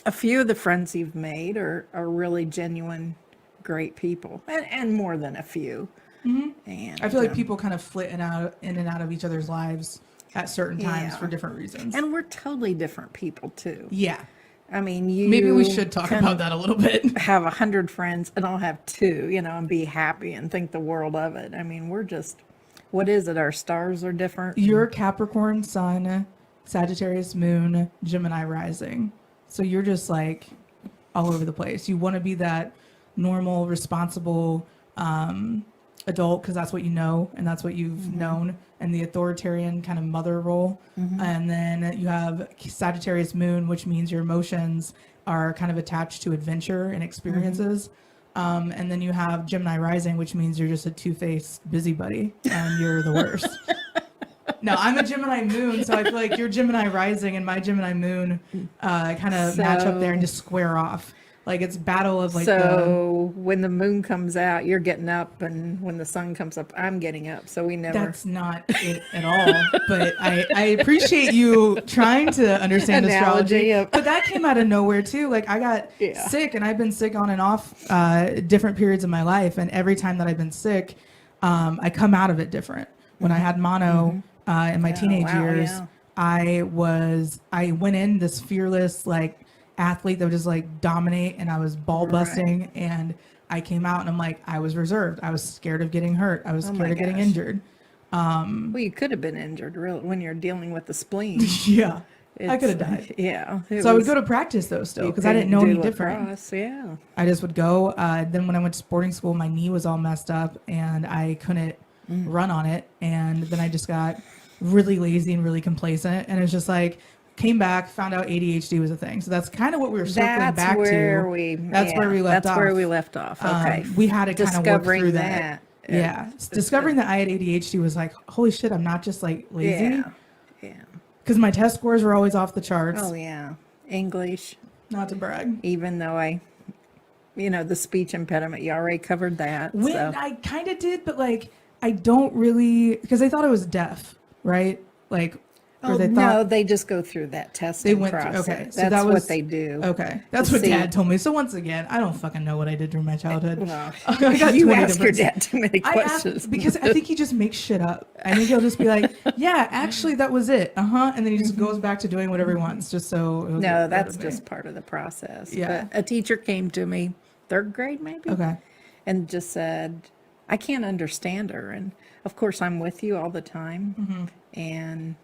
a few of the friends you've made are really genuine, great people, and more than a few. And I feel like people kind of flit in and out of each other's lives at certain times for different reasons. And we're totally different people too. Yeah. I mean, you Maybe we should talk can about that a little bit. have 100 friends and I'll have 2, and be happy and think the world of it. I mean, we're just, what is it? Our stars are different. You're Capricorn sun, Sagittarius moon, Gemini rising. So you're just like all over the place. You want to be that normal, responsible adult because that's what you know and that's what you've known, and the authoritarian kind of mother role. And then you have Sagittarius moon, which means your emotions are kind of attached to adventure and experiences. And then you have Gemini rising, which means you're just a two-faced busybody and you're the worst. No, I'm a Gemini moon, so I feel like your Gemini rising and my Gemini moon kind of match up there and just square off. Like it's battle of like so when the moon comes out, you're getting up, and when the sun comes up, I'm getting up. So we never. That's not it at all. But I appreciate you trying to understand astrology. But that came out of nowhere too. Like I got sick, and I've been sick on and off different periods of my life, and every time that I've been sick, I come out of it different. When I had mono in my teenage years, I went in this fearless like athlete that would just like dominate, and I was ball busting, and I came out and I'm like, I was reserved. I was scared of getting hurt. I was scared of getting injured. Well, you could have been injured really when you're dealing with the spleen. Yeah. I could have died. Yeah. So I would go to practice though still because I didn't know any different. Yeah. I just would go. Then when I went to sporting school, my knee was all messed up and I couldn't run on it. And then I just got really lazy and really complacent. And it's just like, came back, found out ADHD was a thing. So that's kind of what we were circling back to. That's where we left off. That's where we left off. Okay. We had to kind of work through that. Yeah. Discovering that I had ADHD was like, holy shit, I'm not just like lazy. Yeah. Because my test scores were always off the charts. Oh, yeah. English. Not to brag. Even though the speech impediment, you already covered that. I kind of did, but like, I don't really, because they thought I was deaf, right? Like, no, they just go through that testing process. Okay, so that's that was what they do. Okay, that's what Dad told me. So once again, I don't fucking know what I did during my childhood. Well, I got you ask your dad too many questions. Because I think he just makes shit up. I think he'll just be like, "Yeah, actually, that was it." And then he just goes back to doing whatever he wants, just so. No, that's just part of the process. Yeah. But a teacher came to me, 3rd grade maybe. Okay. And just said, "I can't understand her," and of course I'm with you all the time, and.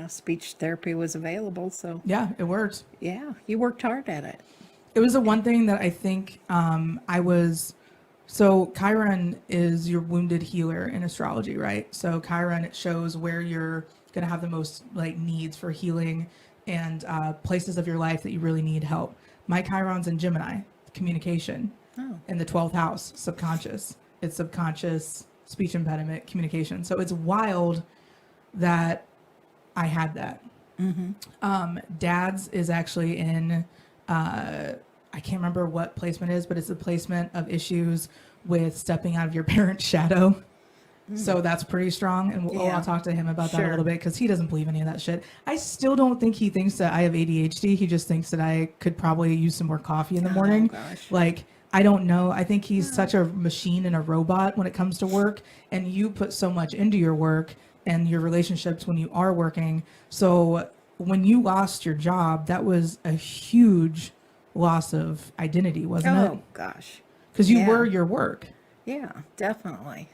Speech therapy was available. So yeah, it worked. Yeah, you worked hard at it. It was the one thing that I think so Chiron is your wounded healer in astrology, right? So Chiron, it shows where you're going to have the most like needs for healing and places of your life that you really need help. My Chiron's in Gemini, communication, in the 12th house, subconscious. It's subconscious, speech impediment, communication. So it's wild that I had that. Dad's is actually in, I can't remember what placement is, but it's a placement of issues with stepping out of your parent's shadow. So that's pretty strong. And I'll talk to him about that a little bit because he doesn't believe any of that shit. I still don't think he thinks that I have ADHD. He just thinks that I could probably use some more coffee in the morning. Like, I don't know. I think he's such a machine and a robot when it comes to work. And you put so much into your work and your relationships when you are working. So when you lost your job, that was a huge loss of identity, wasn't it? Oh, gosh. Because you were your work. Yeah, definitely.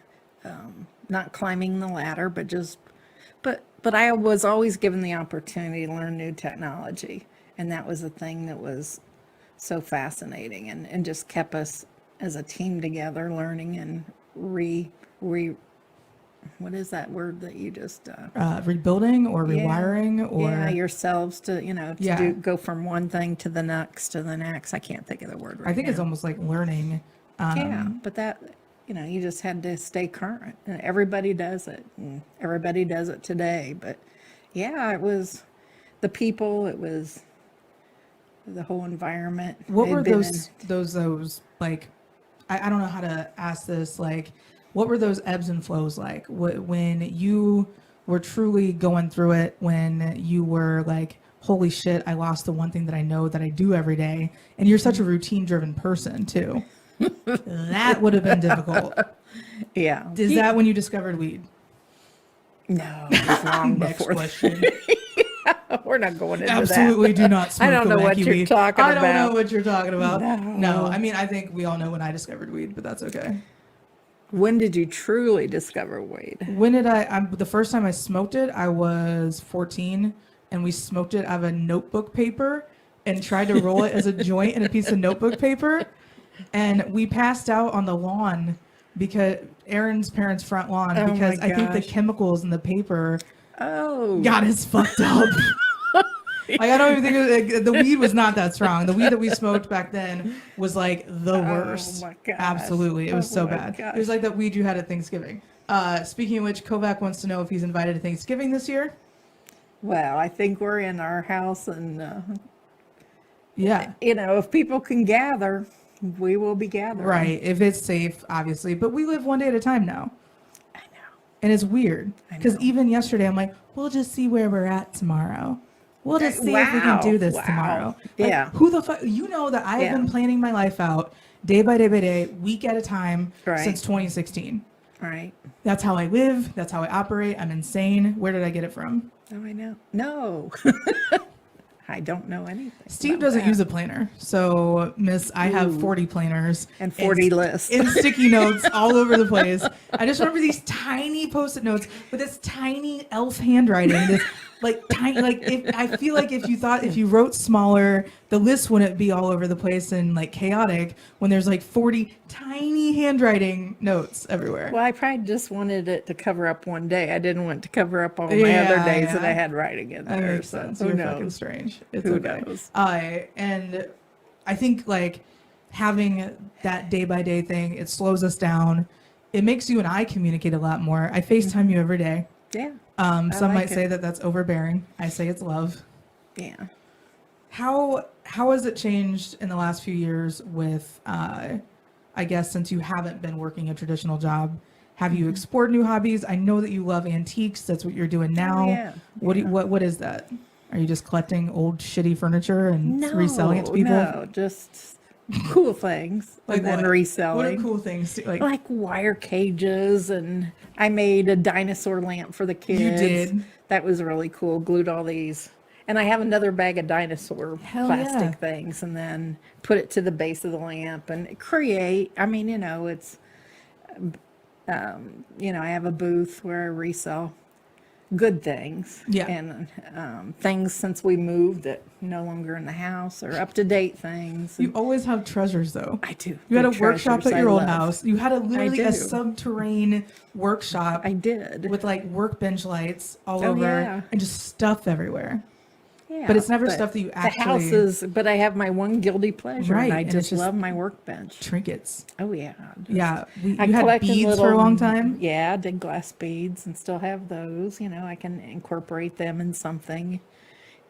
Not climbing the ladder, but I was always given the opportunity to learn new technology. And that was the thing that was so fascinating and just kept us as a team together learning and what is that word that you just rebuilding or rewiring or yourselves to go from one thing to the next I can't think of the word right I think now. it's almost like learning Yeah, but that, you just had to stay current. And everybody does it. And everybody does it today. But yeah, it was the people, it was the whole environment. What It had were been those like, I don't know how to ask this, like, what were those ebbs and flows like? When you were truly going through it, when you were like, holy shit, I lost the one thing that I know that I do every day. And you're such a routine driven person too. That would have been difficult. yeah. Is that when you discovered weed? No, it was long Next before. question. We're not going into Absolutely do not smoke I don't know what Awakenee you're weed. talking I don't know about. what you're talking about. No, No. I mean, I think we all know when I discovered weed, but that's okay. that. When did you truly discover weed? When did the first time I smoked it, I was 14, and we smoked it out of a notebook paper and tried to roll it as a joint in a piece of notebook paper. And we passed out on the lawn because Aaron's parents' front lawn, Oh because my I think the gosh. chemicals in the paper Oh. got us fucked up. Like, I don't even think the weed was not that strong. The weed that we smoked back then was like the worst. my gosh. Absolutely. It was Oh so my bad. gosh. It was like that weed you had at Thanksgiving. Speaking of which, Kovac wants to know if he's invited to Thanksgiving this year. Well, I think we're in our house, and Yeah. if people can gather, we will be gathering. Right. If it's safe, obviously. But we live one day at a time now. I know. And it's weird. I Because know. even yesterday, I'm like, we'll just see where we're at tomorrow. We'll just see if we can do this Wow. tomorrow. Like, Yeah. who the fuck? You know that I have Yeah. been planning my life out day by day by day, week at a time Right. since 2016. Right. That's how I live. That's how I operate. I'm insane. Where did I get it from? Oh, I know. No. I don't know anything. Steve about doesn't that. use a planner. So, Miss, I have Ooh. 40 planners And 40 lists. and sticky notes all over the place. I just remember these tiny post-it notes with this tiny elf handwriting. This like tiny, like if I feel like if you wrote smaller, the list wouldn't be all over the place and like chaotic when there's like 40 tiny handwriting notes everywhere. Well, I probably just wanted it to cover up one day. I didn't want to cover up all my other Yeah, days that yeah. I had writing in That there. makes So sense. who You're fucking knows? strange. It's Who okay. knows? And I think like having that day by day thing, it slows us down. It makes you and I communicate a lot more. I FaceTime you every day. Yeah. Some like might say it. that that's overbearing. I say it's love. Yeah. How has it changed in the last few years with, I guess, since you haven't been working a traditional job? Have you explored new hobbies? I know that you love antiques. That's what you're doing now. yeah, What is that? Are you just collecting old shitty furniture and No, reselling it to people? no, just cool things Like and then what? reselling. What are cool things? Like wire cages, and I made a dinosaur lamp for the kids. You did? That was really cool. Glued all these. And I have another bag of dinosaur Hell plastic yeah. things, and then put it to the base of the lamp and create. I mean, it's, I have a booth where I resell good things. Yeah. And things since we moved that no longer in the house, or up to date things. You always have treasures, though. I do. You had a Big workshop treasures at your I old love. house. You had literally a do. subterranean workshop I did. with like workbench lights all Oh, over yeah. and just stuff everywhere. Yeah, But it's never stuff that you actually- The house is, but I have my one guilty pleasure, Right, and I and it's just just- love my workbench. Trinkets. Oh yeah, Yeah. You I had collected beads for a long time. Yeah, I did glass beads and still have those. I can incorporate them in something.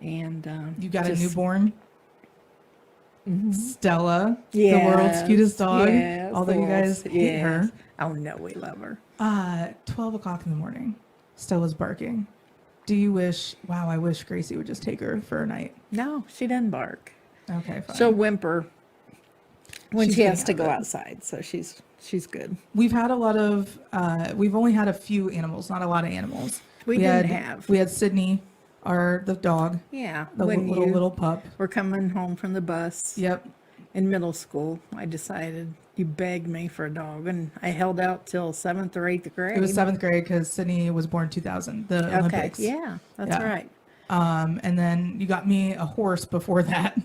And You got just- a newborn. Stella, the Yes, world's cutest dog. yes, Although the you guys world's- hate her. yes. Oh no, we love her. 12 o'clock in the morning. Stella's barking. Do you wish, wow, I wish Gracie would just take her for a night. No, she doesn't bark. Okay, fine. She'll whimper when She's she has to getting go out of it. outside, so she's good. We've had a lot of, we've only had a few animals, not a lot of animals. We didn't have. We had Sydney, the dog, Yeah, the when little pup. we're coming home from the bus Yep. in middle school, I decided you begged me for a dog, and I held out till 7th or 8th grade. It was 7th grade because Sydney was born 2000, the Okay, Olympics. yeah, that's Yeah. right. And then you got me a horse before that.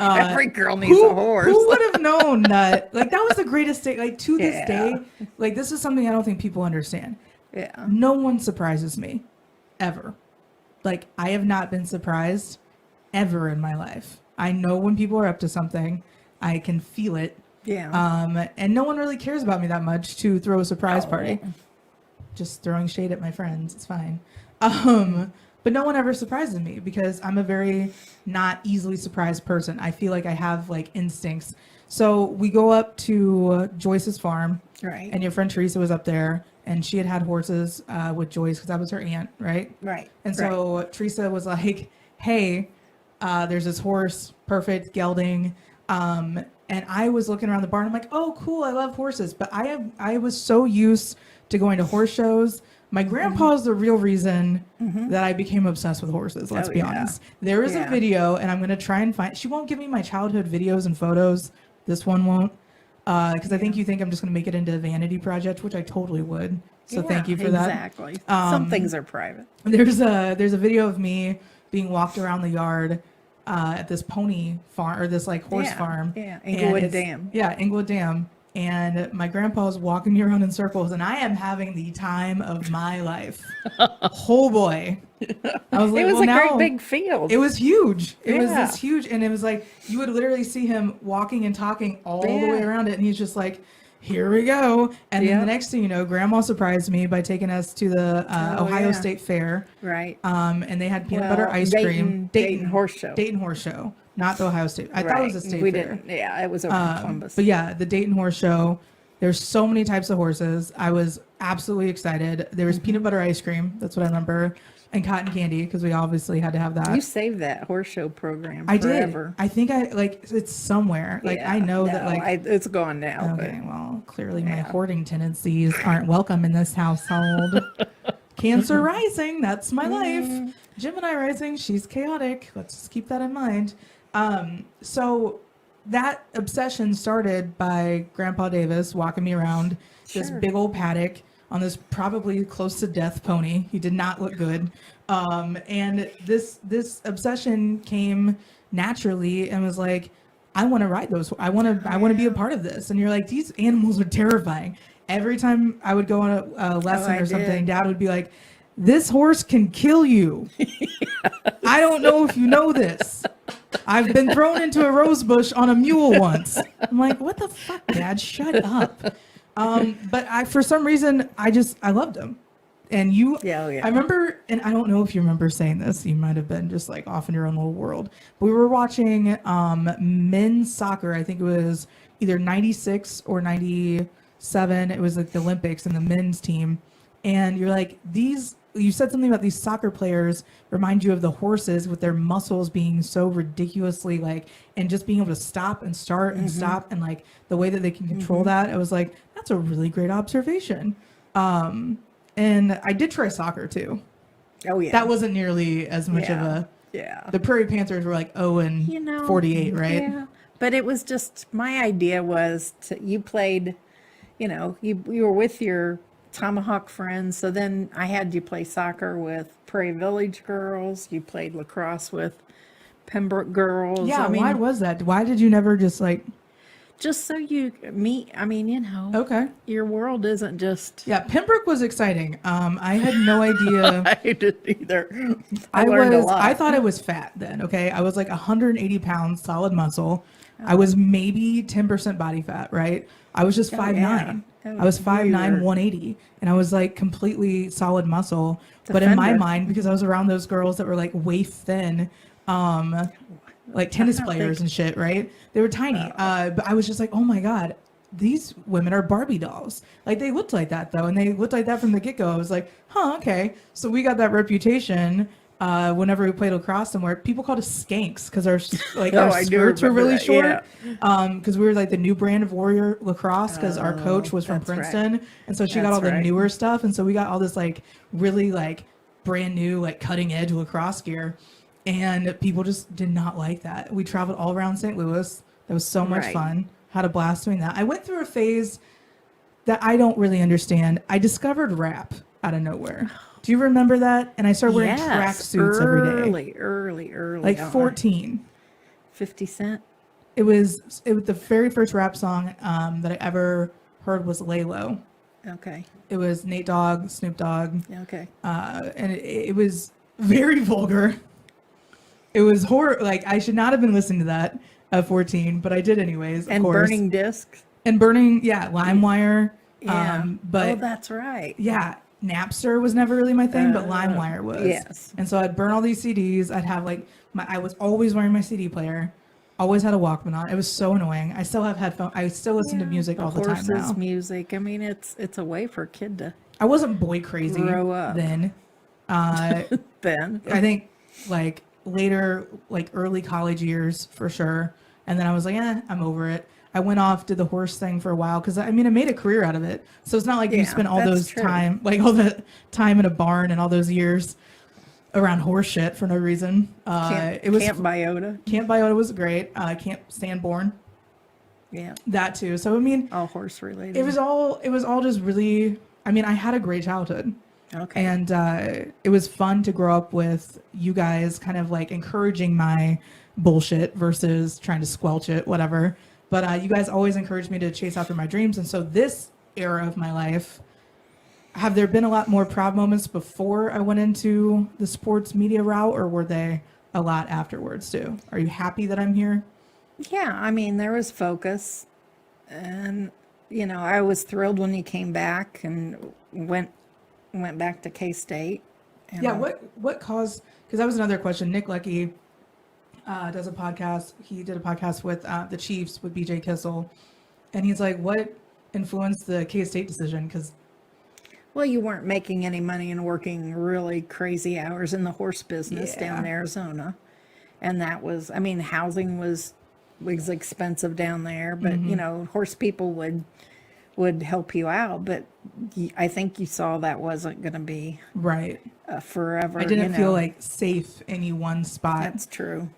Every girl needs a horse. Who would have known that? Like, that was the greatest day. Like, to this Yeah. day, like, this is something I don't think people understand. Yeah. No one surprises me, ever. Like, I have not been surprised ever in my life. I know when people are up to something. I can feel it. Yeah. And no one really cares about me that much to throw a surprise Oh. party. Just throwing shade at my friends. It's fine. But no one ever surprises me because I'm a very not easily surprised person. I feel like I have like instincts. So we go up to Joyce's farm, Right. and your friend Teresa was up there, and she had horses with Joyce because that was her aunt, right? Right. And so Teresa was like, "Hey, there's this horse, perfect gelding." And I was looking around the barn. I'm like, "Oh, cool! I love horses." But I was so used to going to horse shows. My grandpa is the real reason that I became obsessed with horses. Let's Oh, be yeah. honest. There is a Yeah. video, and I'm gonna try and find. She won't give me my childhood videos and photos. This one won't, because I think you think I'm just gonna make it into a vanity project, which I totally would. So thank you for that. Exactly. Some things are private. There's a video of me being walked around the yard at this pony farm or this like horse Yeah, farm. yeah, and Inglewood it's- Dam. Yeah, Inglewood Dam. And my grandpa's walking me around in circles, and I am having the time of my life. Oh boy! I was like, It was well, a now great big field. it was huge. It was Yeah. this huge, and it was like you would literally see him walking and talking all the way Yeah. around it, and he's just like, "Here we go." And then the Yep. next thing you know, Grandma surprised me by taking us to the Oh, Ohio yeah. State Fair. Right. And they had peanut butter Well, ice cream. Dayton Horse Show. Dayton Horse Show, not the Ohio State. I thought it was a state we fair. didn't. Yeah, it was over in Columbus. But yeah, the Dayton Horse Show. There's so many types of horses. I was absolutely excited. There was peanut butter ice cream. That's what I remember. And cotton candy, because we obviously had to have that. You saved that horse show program I forever. did. I think I like it's somewhere. Like I Yeah, know that no, like it's gone now. okay, well, clearly my Yeah. hoarding tendencies aren't welcome in this household. Cancer rising, that's my life. Gemini rising, she's chaotic. Let's just keep that in mind. So that obsession started by Grandpa Davis walking me around this Sure. big old paddock on this probably close to death pony. He did not look good. And this obsession came naturally and was like, I want to ride those. I want to be a part of this. And you're like, these animals are terrifying. Every time I would go on a lesson I or something, did. Dad would be like, this horse can kill you. I don't know if you know this. I've been thrown into a rose bush on a mule once. I'm like, what the fuck, Dad? Shut up. But for some reason, I loved him. And you, Yeah, oh, yeah. I remember, and I don't know if you remember saying this, you might have been just like off in your own little world. But we were watching men's soccer. I think it was either 96 or 97. It was like the Olympics and the men's team. And you're like, you said something about these soccer players remind you of the horses with their muscles being so ridiculously like, and just being able to stop and start and stop and like the way that they can control that. I was like, that's a really great observation. And I did try soccer too. Oh yeah. That wasn't nearly as much of Yeah. a, Yeah. the Prairie Panthers were like 0 and 48, right? Yeah. But it was just my idea was you played, you were with your Tomahawk friends. So then I had you play soccer with Prairie Village girls. You played lacrosse with Pembroke girls. Yeah. I mean, Why was that? Why did you never just like, just so you meet. I mean, okay. your world isn't just. Yeah. Pembroke was exciting. I had no idea. I didn't either. I learned a lot. I thought I was fat then. Okay. I was like 180 pounds, solid muscle. I was maybe 10% body fat, right? I was just 5'9". yeah. Oh, I was 5'9", you were- 180. And I was like completely solid muscle. But in my Defender. mind, because I was around those girls that were like waist thin, like tennis don't players think- and shit, right? They were tiny. But I was just like, oh my God, these women are Barbie dolls. Like they looked like that though. And they looked like that from the get-go. I was like, huh, okay. So we got that reputation whenever we played lacrosse somewhere. People called us skanks because our like Oh, our I do skirts were remember really that, short. Because we were like the new brand of Warrior lacrosse because our coach was from that's right. Princeton. And so she got That's all the right. newer stuff. And so we got all this like really like brand new, like cutting edge lacrosse gear. And people just did not like that. We traveled all around St. Louis. That was so much Right. fun. Had a blast doing that. I went through a phase that I don't really understand. I discovered rap out of nowhere. Do you remember that? And I started wearing track suits every day. Early. Like on. 14. 50 Cent. It was the very first rap song that I ever heard was Lay Low. Okay. It was Nate Dogg, Snoop Dogg. Okay. And it was very vulgar. It was horror. Like I should not have been listening to that. at 14, but I did anyways, of And course. burning discs. And burning, yeah, LimeWire. Yeah. But that's right. yeah, Napster was never really my thing, but LimeWire was. Yes. And so I'd burn all these CDs. I'd have like I was always wearing my CD player. Always had a Walkman on. It was so annoying. I still have headphones. I still listen to music all the time Horses, now. music. I mean, it's a way for a kid to I wasn't boy crazy grow up. then. Then. I think like later, like early college years for sure. And then I was like, I'm over it. I went off, did the horse thing for a while because I mean, I made a career out of it. So it's not like you spent all that's those true. time, like all the time in a barn and all those years around horse shit for no reason. It was Camp Biota. Camp Biota was great. Camp Sanborn, Yeah. that too. So I mean, All horse related. it was all just really. I mean, I had a great childhood. Okay. And it was fun to grow up with you guys kind of like encouraging my bullshit versus trying to squelch it, whatever. But you guys always encouraged me to chase after my dreams. And so this era of my life, have there been a lot more proud moments before I went into the sports media route, or were they a lot afterwards too? Are you happy that I'm here? Yeah, I mean, there was focus. And, I was thrilled when you came back and went back to K-State. Yeah, what caused, because that was another question. Nick Lecky does a podcast. He did a podcast with the Chiefs with BJ Kissel. And he's like, what influenced the K-State decision? Because Well, you weren't making any money and working really crazy hours in the horse business down in Arizona. And that was, I mean, housing was expensive down there, but horse people would help you out, but I think you saw that wasn't going to be right, forever. I didn't feel like safe any one spot. That's true.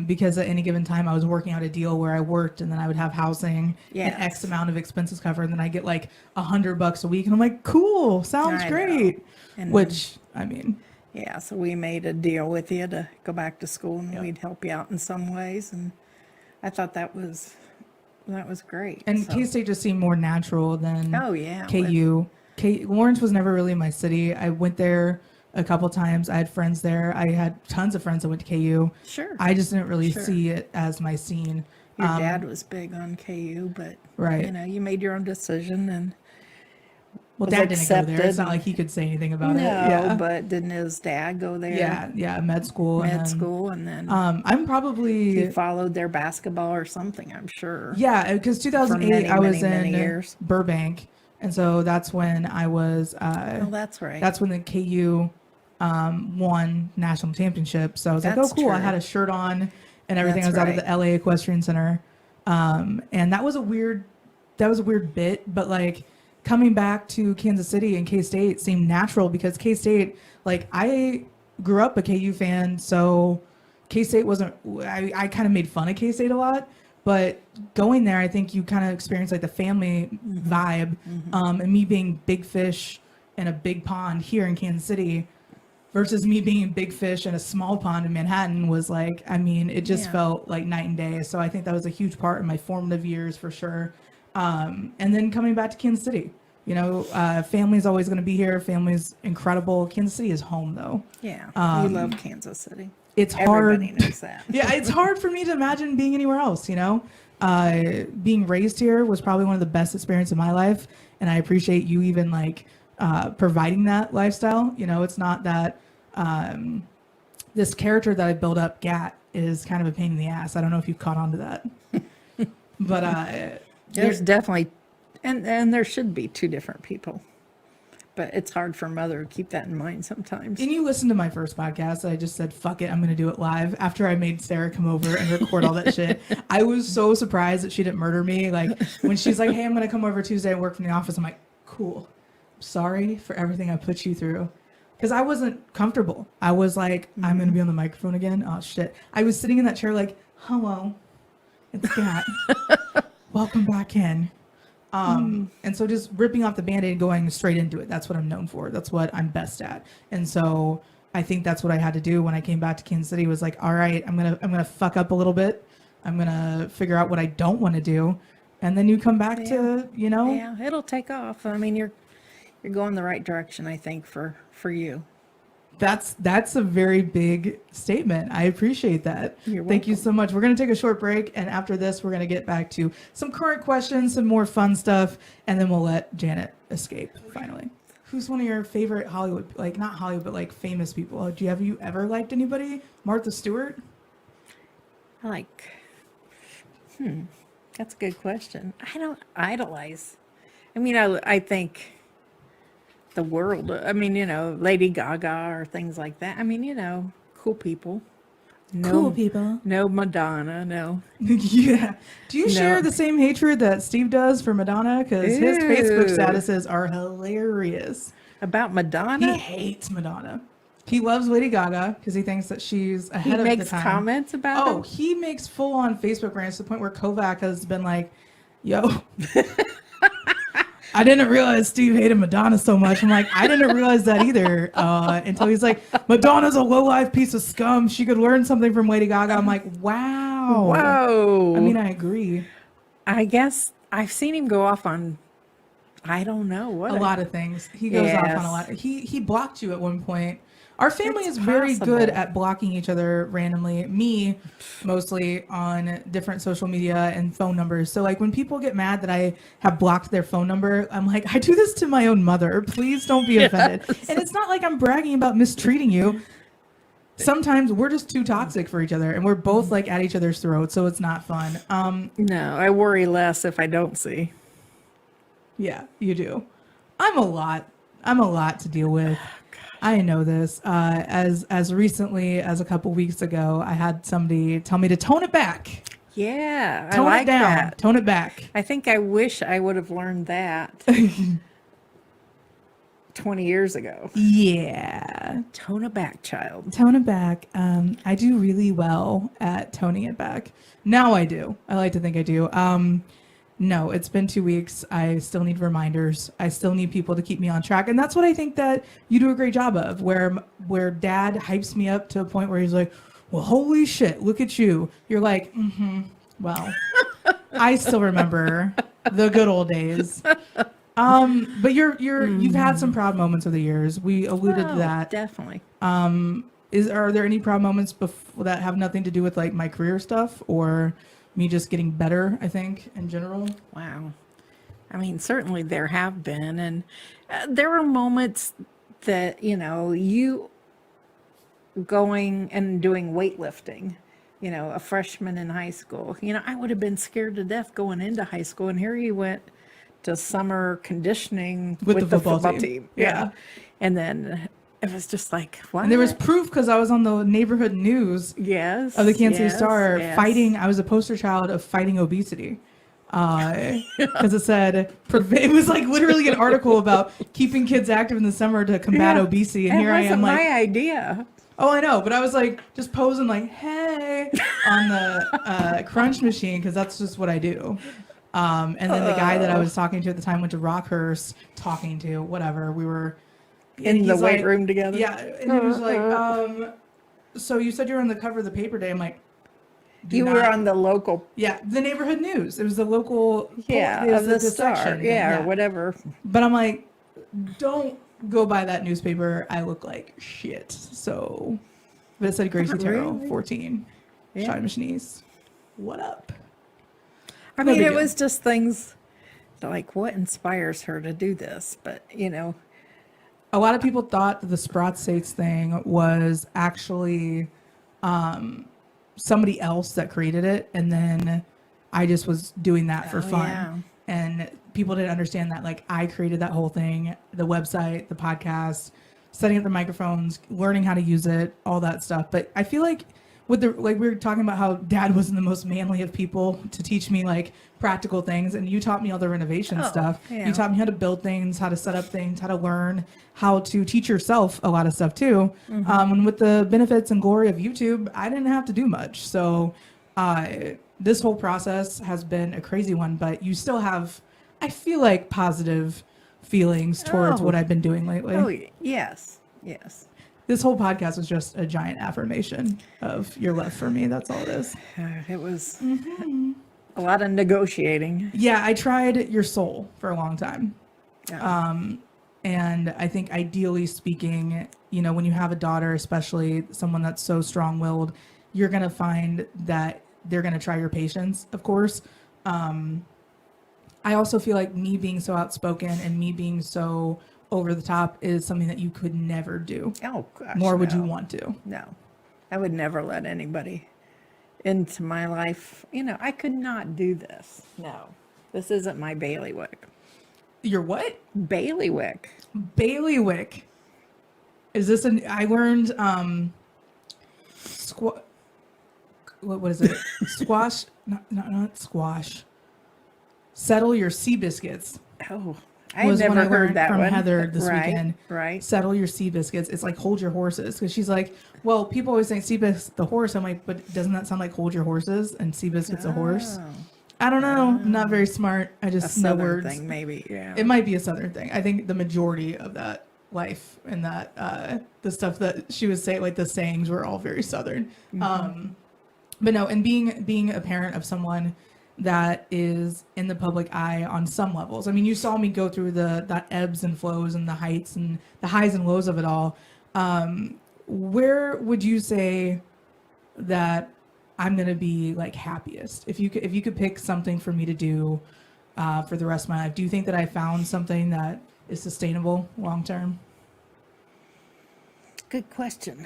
Because at any given time I was working out a deal where I worked and then I would have housing and Yes. X amount of expenses covered, and then I get like $100 a week, and I'm like, cool, sounds I know. great. And Which I mean, yeah, so we made a deal with you to go back to school, and we'd help you out in some ways, and I thought that was great. and so. K-State just seemed more natural than Oh yeah, KU. Lawrence was never really my city. I went there a couple times. I had friends there. I had tons of friends that went to KU. Sure. I just didn't really Sure. see it as my scene. Your dad was big on KU, but Right. you made your own decision, and Well, was Dad didn't go there. It's accepted. not like he could say anything about no, it. Yeah. but didn't his dad go there? Yeah, med school. and Med then, school, and then I'm he probably followed their basketball or something, I'm sure. yeah, because 2008 many, I was many, in many years. Burbank, and so that's when I was. Oh, that's right. That's when the KU won national championship. So I was like, That's oh, cool. I true. had a shirt on and everything. That's I was out at right. the LA Equestrian Center. And that was a weird bit, but like coming back to Kansas City and K-State seemed natural because K-State, like I grew up a KU fan. So K-State wasn't, I kind of made fun of K-State a lot, but going there, I think you kind of experience like the family vibe. And me being big fish in a big pond here in Kansas City versus me being big fish in a small pond in Manhattan was like, I mean, it just Yeah. felt like night and day. So I think that was a huge part in my formative years for sure. And then coming back to Kansas City, family's always going to be here. Family's incredible. Kansas City is home though. Yeah, you love Kansas City. It's hard. Everybody knows that. Yeah, it's hard for me to imagine being anywhere else, being raised here was probably one of the best experiences of my life. And I appreciate you even providing that lifestyle. It's not that this character that I built up, GAT, is kind of a pain in the ass. I don't know if you've caught on to that. But There's definitely, and there should be two different people, but it's hard for mother to keep that in mind sometimes. and you listened to my first podcast. I just said, fuck it, I'm going to do it live after I made Sarah come over and record all that shit. I was so surprised that she didn't murder me. Like when she's like, hey, I'm going to come over Tuesday and work from the office. I'm like, cool. Sorry for everything I put you through. Because I wasn't comfortable. I was like, I'm going to be on the microphone again. Oh, shit. I was sitting in that chair like, hello, it's GAT. Welcome back in. And so just ripping off the Band-Aid and going straight into it. That's what I'm known for. That's what I'm best at. And so I think that's what I had to do when I came back to Kansas City was like, all right, I'm going to fuck up a little bit. I'm going to figure out what I don't want to do. And then you come back to, Yeah, it'll take off. I mean, you're going the right direction, I think, for you. That's a very big statement. I appreciate that. You're Thank you welcome. so much. We're going to take a short break, and after this, we're going to get back to some current questions, some more fun stuff, and then we'll let Janet escape finally. Who's one of your favorite Hollywood, like not Hollywood, but like famous people? Have you ever liked anybody? Martha Stewart? I like, that's a good question. I don't idolize. I mean, I think the world, I mean, Lady Gaga or things like that. I mean, cool people. Cool people. No Madonna, no. Yeah. Do you share No. the same hatred that Steve does for Madonna? Because his Facebook Ew. statuses are hilarious. About He Madonna, hates Madonna. He loves Lady Gaga because he thinks that she's he ahead of the makes time. comments about Oh, it. he makes full on Facebook rants to the point where Kovac has been like, yo, I didn't realize Steve hated Madonna so much. I'm like, I didn't realize that either. Until he's like, Madonna's a low life piece of scum. She could learn something from Lady Gaga. I'm like, wow. Whoa. I mean, I agree. I guess I've seen him go off on, I don't know what. A lot of things. He goes off on a lot. He blocked you at one point. Our family It's is very good possible. at blocking each other randomly. Me, mostly on different social media and phone numbers. So like when people get mad that I have blocked their phone number, I'm like, I do this to my own mother. Please don't be offended. And it's not like I'm bragging about mistreating you. Sometimes we're just too toxic for each other and we're both like at each other's throats, so it's not fun. No, I worry less if I don't see. Yeah, you do. I'm a lot to deal with. I know this. As recently as a couple weeks ago, I had somebody tell me to tone it back. Yeah, I Tone like it down. that. Tone it back. I think I wish I would have learned that 20 years ago. Yeah. Tone it back, child. Tone it back. I do really well at toning it back. Now I do. I like to think I do. No, it's been 2 weeks. I still need reminders. I still need people to keep me on track. And that's what I think that you do a great job of, where dad hypes me up to a point where he's like, well, holy shit, look at you. You're like, well, I still remember the good old days. But you've had some proud moments over the years. We alluded to that. Definitely. Are there any proud moments that have nothing to do with like my career stuff or me just getting better, I think, in general? Wow. I mean, certainly there have been. And there were moments that, you going and doing weightlifting, a freshman in high school. I would have been scared to death going into high school. And here you went to summer conditioning With the football football team. team. Yeah. And then it was just like, what? And there was proof because I was on the neighborhood news yes, of the Kansas City yes, Star yes. fighting. I was a poster child of fighting obesity. Because it said, it was like literally an article about keeping kids active in the summer to combat Yeah. obesity. And It here I am wasn't like, my idea. oh, I know. But I was like just posing like, hey, on the crunch machine because that's just what I do. And then the guy that I was talking to at the time went to Rockhurst, whatever. We were In the he's weight like- room together. Yeah, and he was like, so you said you were on the cover of the paper today. I'm like, do You were not- on the local, yeah, the neighborhood news. It was the local, it was of the Star, section. or whatever. But I'm like, don't go buy that newspaper. I look like shit. So, but it said Gracie Not Terrell, really. 14, Yeah. Shine Machiniste. What up? I No mean, big it deal. was just things like what inspires her to do this, but A lot of people thought that the Sprotsates thing was actually somebody else that created it, and then I just was doing that for Oh, fun. yeah. And people didn't understand that like I created that whole thing, the website, the podcast, setting up the microphones, learning how to use it, all that stuff. But I feel like with the we were talking about how dad wasn't the most manly of people to teach me like practical things, and you taught me all the renovation Oh, stuff. yeah. You taught me how to build things, how to set up things, how to learn, how to teach yourself a lot of stuff too. And with the benefits and glory of YouTube, I didn't have to do much. So this whole process has been a crazy one, but you still have, I feel like, positive feelings towards Oh. what I've been doing lately. Oh, yes, yes. This whole podcast was just a giant affirmation of your love for me. That's all it is. It was a lot of negotiating. Yeah, I tried your soul for a long time. Yeah. And I think ideally speaking, you know, when you have a daughter, especially someone that's so strong-willed, you're going to find that they're going to try your patience, of course. I also feel like me being so outspoken and me being so over the top is something that you could never do. Oh gosh, Nor would you no. want to. No, I would never let anybody into my life. You know, I could not do this. No, this isn't my bailiwick. Your what? Bailiwick. Bailiwick. Is this an? I learned what is it? Squash? Not squash. Settle your sea biscuits. Oh, I Was never when I heard learned that from one. Heather this Right, weekend. right. Settle your sea biscuits. It's like hold your horses, because she's like, well, people always say sea biscuits the horse. I'm like, but doesn't that sound like hold your horses and sea biscuits a horse? Oh, I don't know. I'm not very smart. I a just know southern words. thing, maybe. Yeah. It might be a southern thing. I think the majority of that life and that the stuff that she would say, like the sayings, were all very southern. But no, and being a parent of someone that is in the public eye on some levels. I mean, you saw me go through the ebbs and flows and the heights and the highs and lows of it all. Where would you say that I'm gonna be like happiest? If you could pick something for me to do for the rest of my life, do you think that I found something that is sustainable long term? Good question.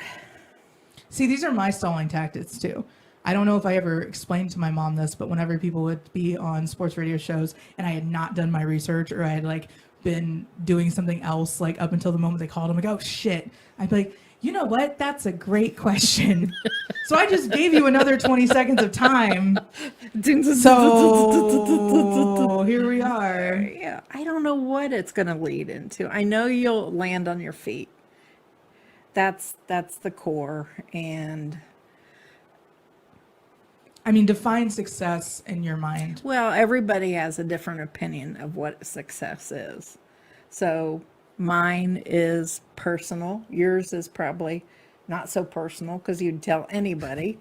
See, these are my stalling tactics too. I don't know if I ever explained to my mom this, but whenever people would be on sports radio shows and I had not done my research, or I had like been doing something else, like up until the moment they called, I'm like, oh shit. I'd be like, you know what? That's a great question. So I just gave you another 20 seconds of time. So here we are. Yeah, I don't know what it's going to lead into. I know you'll land on your feet. That's the core. And I mean, define success in your mind. well, everybody has a different opinion of what success is. So mine is personal. Yours is probably not so personal because you'd tell anybody.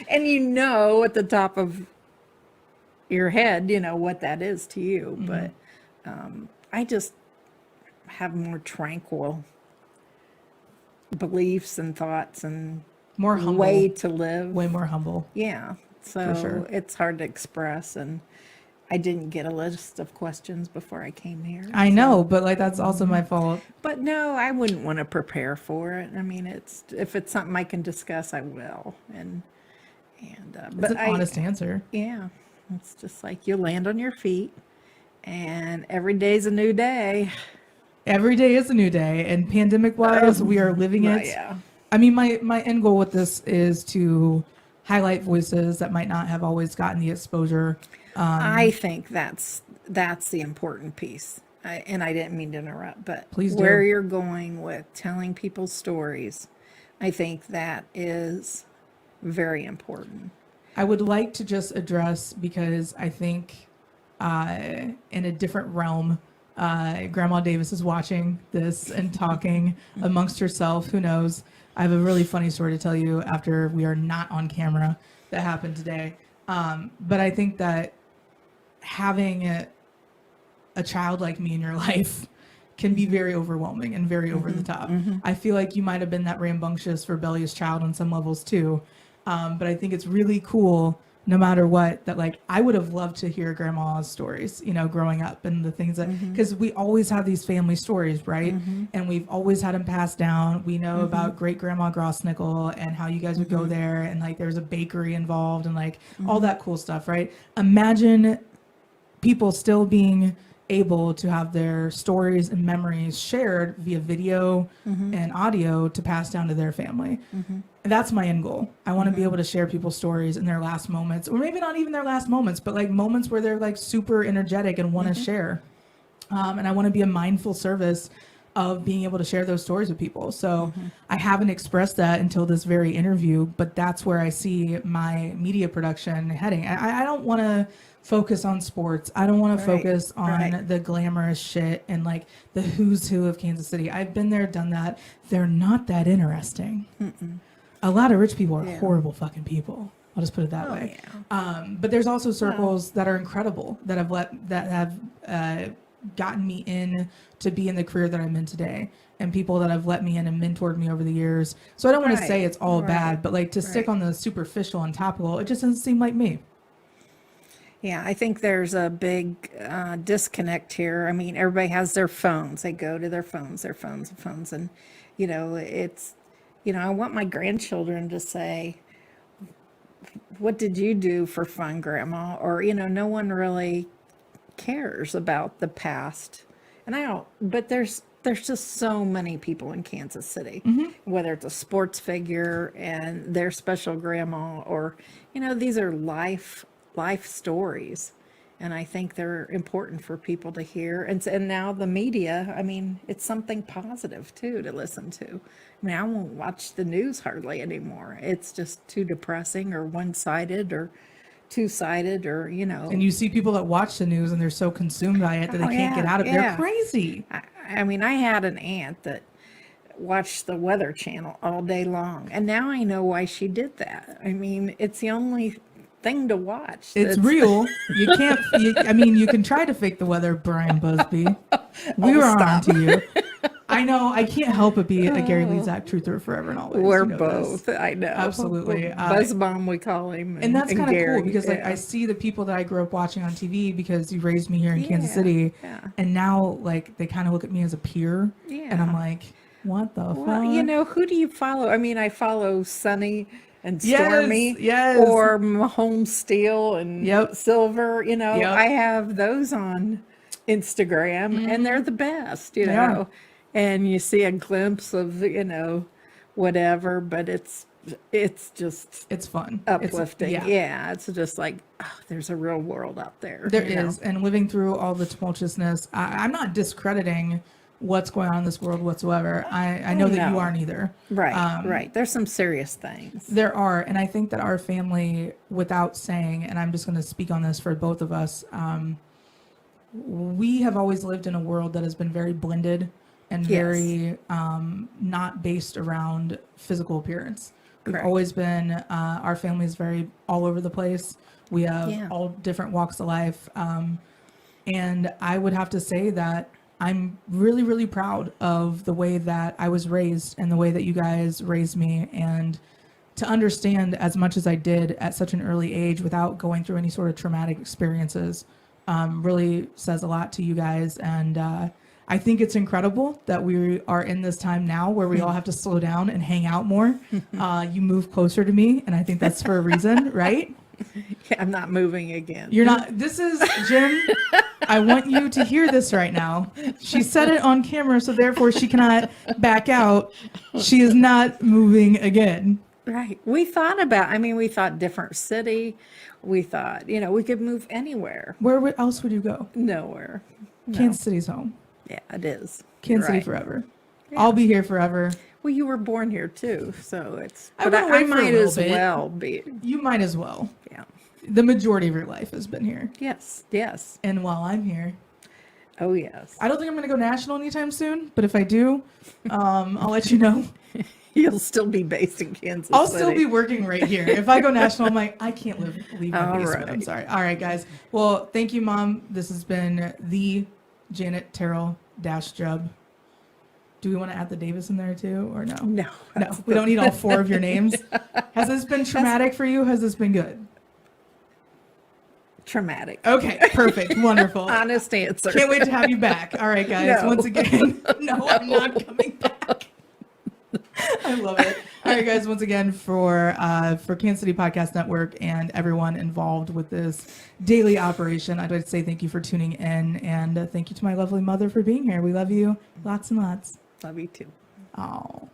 And you know at the top of your head, you know what that is to you. But I just have more tranquil beliefs and thoughts and More humble. way to live. Way more humble. Yeah. So sure. it's hard to express. And I didn't get a list of questions before I came here. I know, but like that's also my fault. But no, I wouldn't want to prepare for it. I mean, if it's something I can discuss, I will. And It's but an honest answer. yeah, it's just like you land on your feet, and every day's a new day. Every day is a new day, and pandemic wise, we are living it. Yeah. I mean, my end goal with this is to highlight voices that might not have always gotten the exposure. I think that's the important piece. And I didn't mean to interrupt, but Please do. where you're going with telling people's stories, I think that is very important. I would like to just address, because I think in a different realm, Grandma Davis is watching this and talking amongst herself. Who knows? I have a really funny story to tell you after we are not on camera that happened today. But I think that having a child like me in your life can be very overwhelming and very over the top. I feel like you might have been that rambunctious, rebellious child on some levels too. But I think it's really cool, no matter what, that like I would have loved to hear grandma's stories, you know, growing up, and the things that, because we always have these family stories, right? And we've always had them passed down. We know about great grandma Grossnickel and how you guys would go there, and like there's a bakery involved and like all that cool stuff, right? Imagine people still being able to have their stories and memories shared via video and audio to pass down to their family. And that's my end goal. I want to be able to share people's stories in their last moments, or maybe not even their last moments, but like moments where they're like super energetic and want to share. And I want to be a mindful service of being able to share those stories with people. So I haven't expressed that until this very interview, but that's where I see my media production heading. I don't want to focus on sports. I don't want to focus on the glamorous shit and like the who's who of Kansas City. I've been there, done that. They're not that interesting. A lot of rich people are horrible fucking people. I'll just put it that way. But there's also circles that are incredible, that have gotten me in to be in the career that I'm in today, and people that have let me in and mentored me over the years. So I don't want to say it's all bad, but like to stick on the superficial and topical, it just doesn't seem like me. Yeah, I think there's a big disconnect here. I mean, everybody has their phones. They go to their phones, and it's, I want my grandchildren to say, "What did you do for fun, Grandma?" Or no one really cares about the past. And I don't, but there's just so many people in Kansas City, whether it's a sports figure and their special grandma, or these are life stories, and I think they're important for people to hear. And now the media, I mean, it's something positive too to listen to. I mean, I won't watch the news hardly anymore. It's just too depressing, or one-sided, or two-sided, or And you see people that watch the news and they're so consumed by it that they can't get out of it. They're crazy. I mean, I had an aunt that watched the Weather Channel all day long, and now I know why she did that. I mean, it's the only thing to watch. It's real. You can't. I mean, you can try to fake the weather, Brian Busby. We were on to you. I know. I can't help but be a Gary Lee Zach truther forever and always. We're both. This. I know. Absolutely. Buzz Bomb, we call him. And that's kind of cool because like I see the people that I grew up watching on TV because you raised me here in Kansas City, and now like they kind of look at me as a peer, and I'm like, what the fuck? Who do you follow? I mean, I follow Sunny and Stormy, or Mahomes Steel and Silver. I have those on Instagram, and they're the best. And you see a glimpse of whatever, but it's fun, uplifting. It's just like, there's a real world out there. There is, and living through all the tumultuousness. I'm not discrediting what's going on in this world whatsoever. I know that you aren't either. Right. There's some serious things. There are. And I think that our family, without saying, and I'm just going to speak on this for both of us, we have always lived in a world that has been very blended and very not based around physical appearance. We've always been, our family is very all over the place. We have all different walks of life. And I would have to say that I'm really, really proud of the way that I was raised and the way that you guys raised me, and to understand as much as I did at such an early age without going through any sort of traumatic experiences really says a lot to you guys. And I think it's incredible that we are in this time now where we all have to slow down and hang out more. You move closer to me, and I think that's for a reason, right? I'm not moving again. You're not. This is Jim. I want you to hear this right now. She said it on camera, so therefore she cannot back out. She is not moving again. Right. We thought different city. We thought, we could move anywhere. Where else would you go? Nowhere. No. Kansas City's home. Yeah, it is. Kansas City forever. Yeah. I'll be here forever. Well, you were born here too, so it's. But I might as well be. You might as well. Yeah. The majority of your life has been here. Yes. And while I'm here. Oh, yes. I don't think I'm going to go national anytime soon, but if I do, I'll let you know. You'll still be based in Kansas City. I'll still be working right here. If I go national, I'm like, I can't leave my basement. Right. I'm sorry. All right, guys. Well, thank you, Mom. This has been the Janet Terrell Jubb. Do we want to add the Davis in there too, or no? No. We don't need all four of your names. Has this been traumatic for you? Has this been good? Traumatic. Okay, perfect. Wonderful. Honest answer. Can't wait to have you back. All right, guys. No. Once again, no, I'm not coming back. I love it. All right, guys. Once again, for Kansas City Podcast Network and everyone involved with this daily operation, I'd like to say thank you for tuning in, and thank you to my lovely mother for being here. We love you. Lots and lots. Love you too. Oh.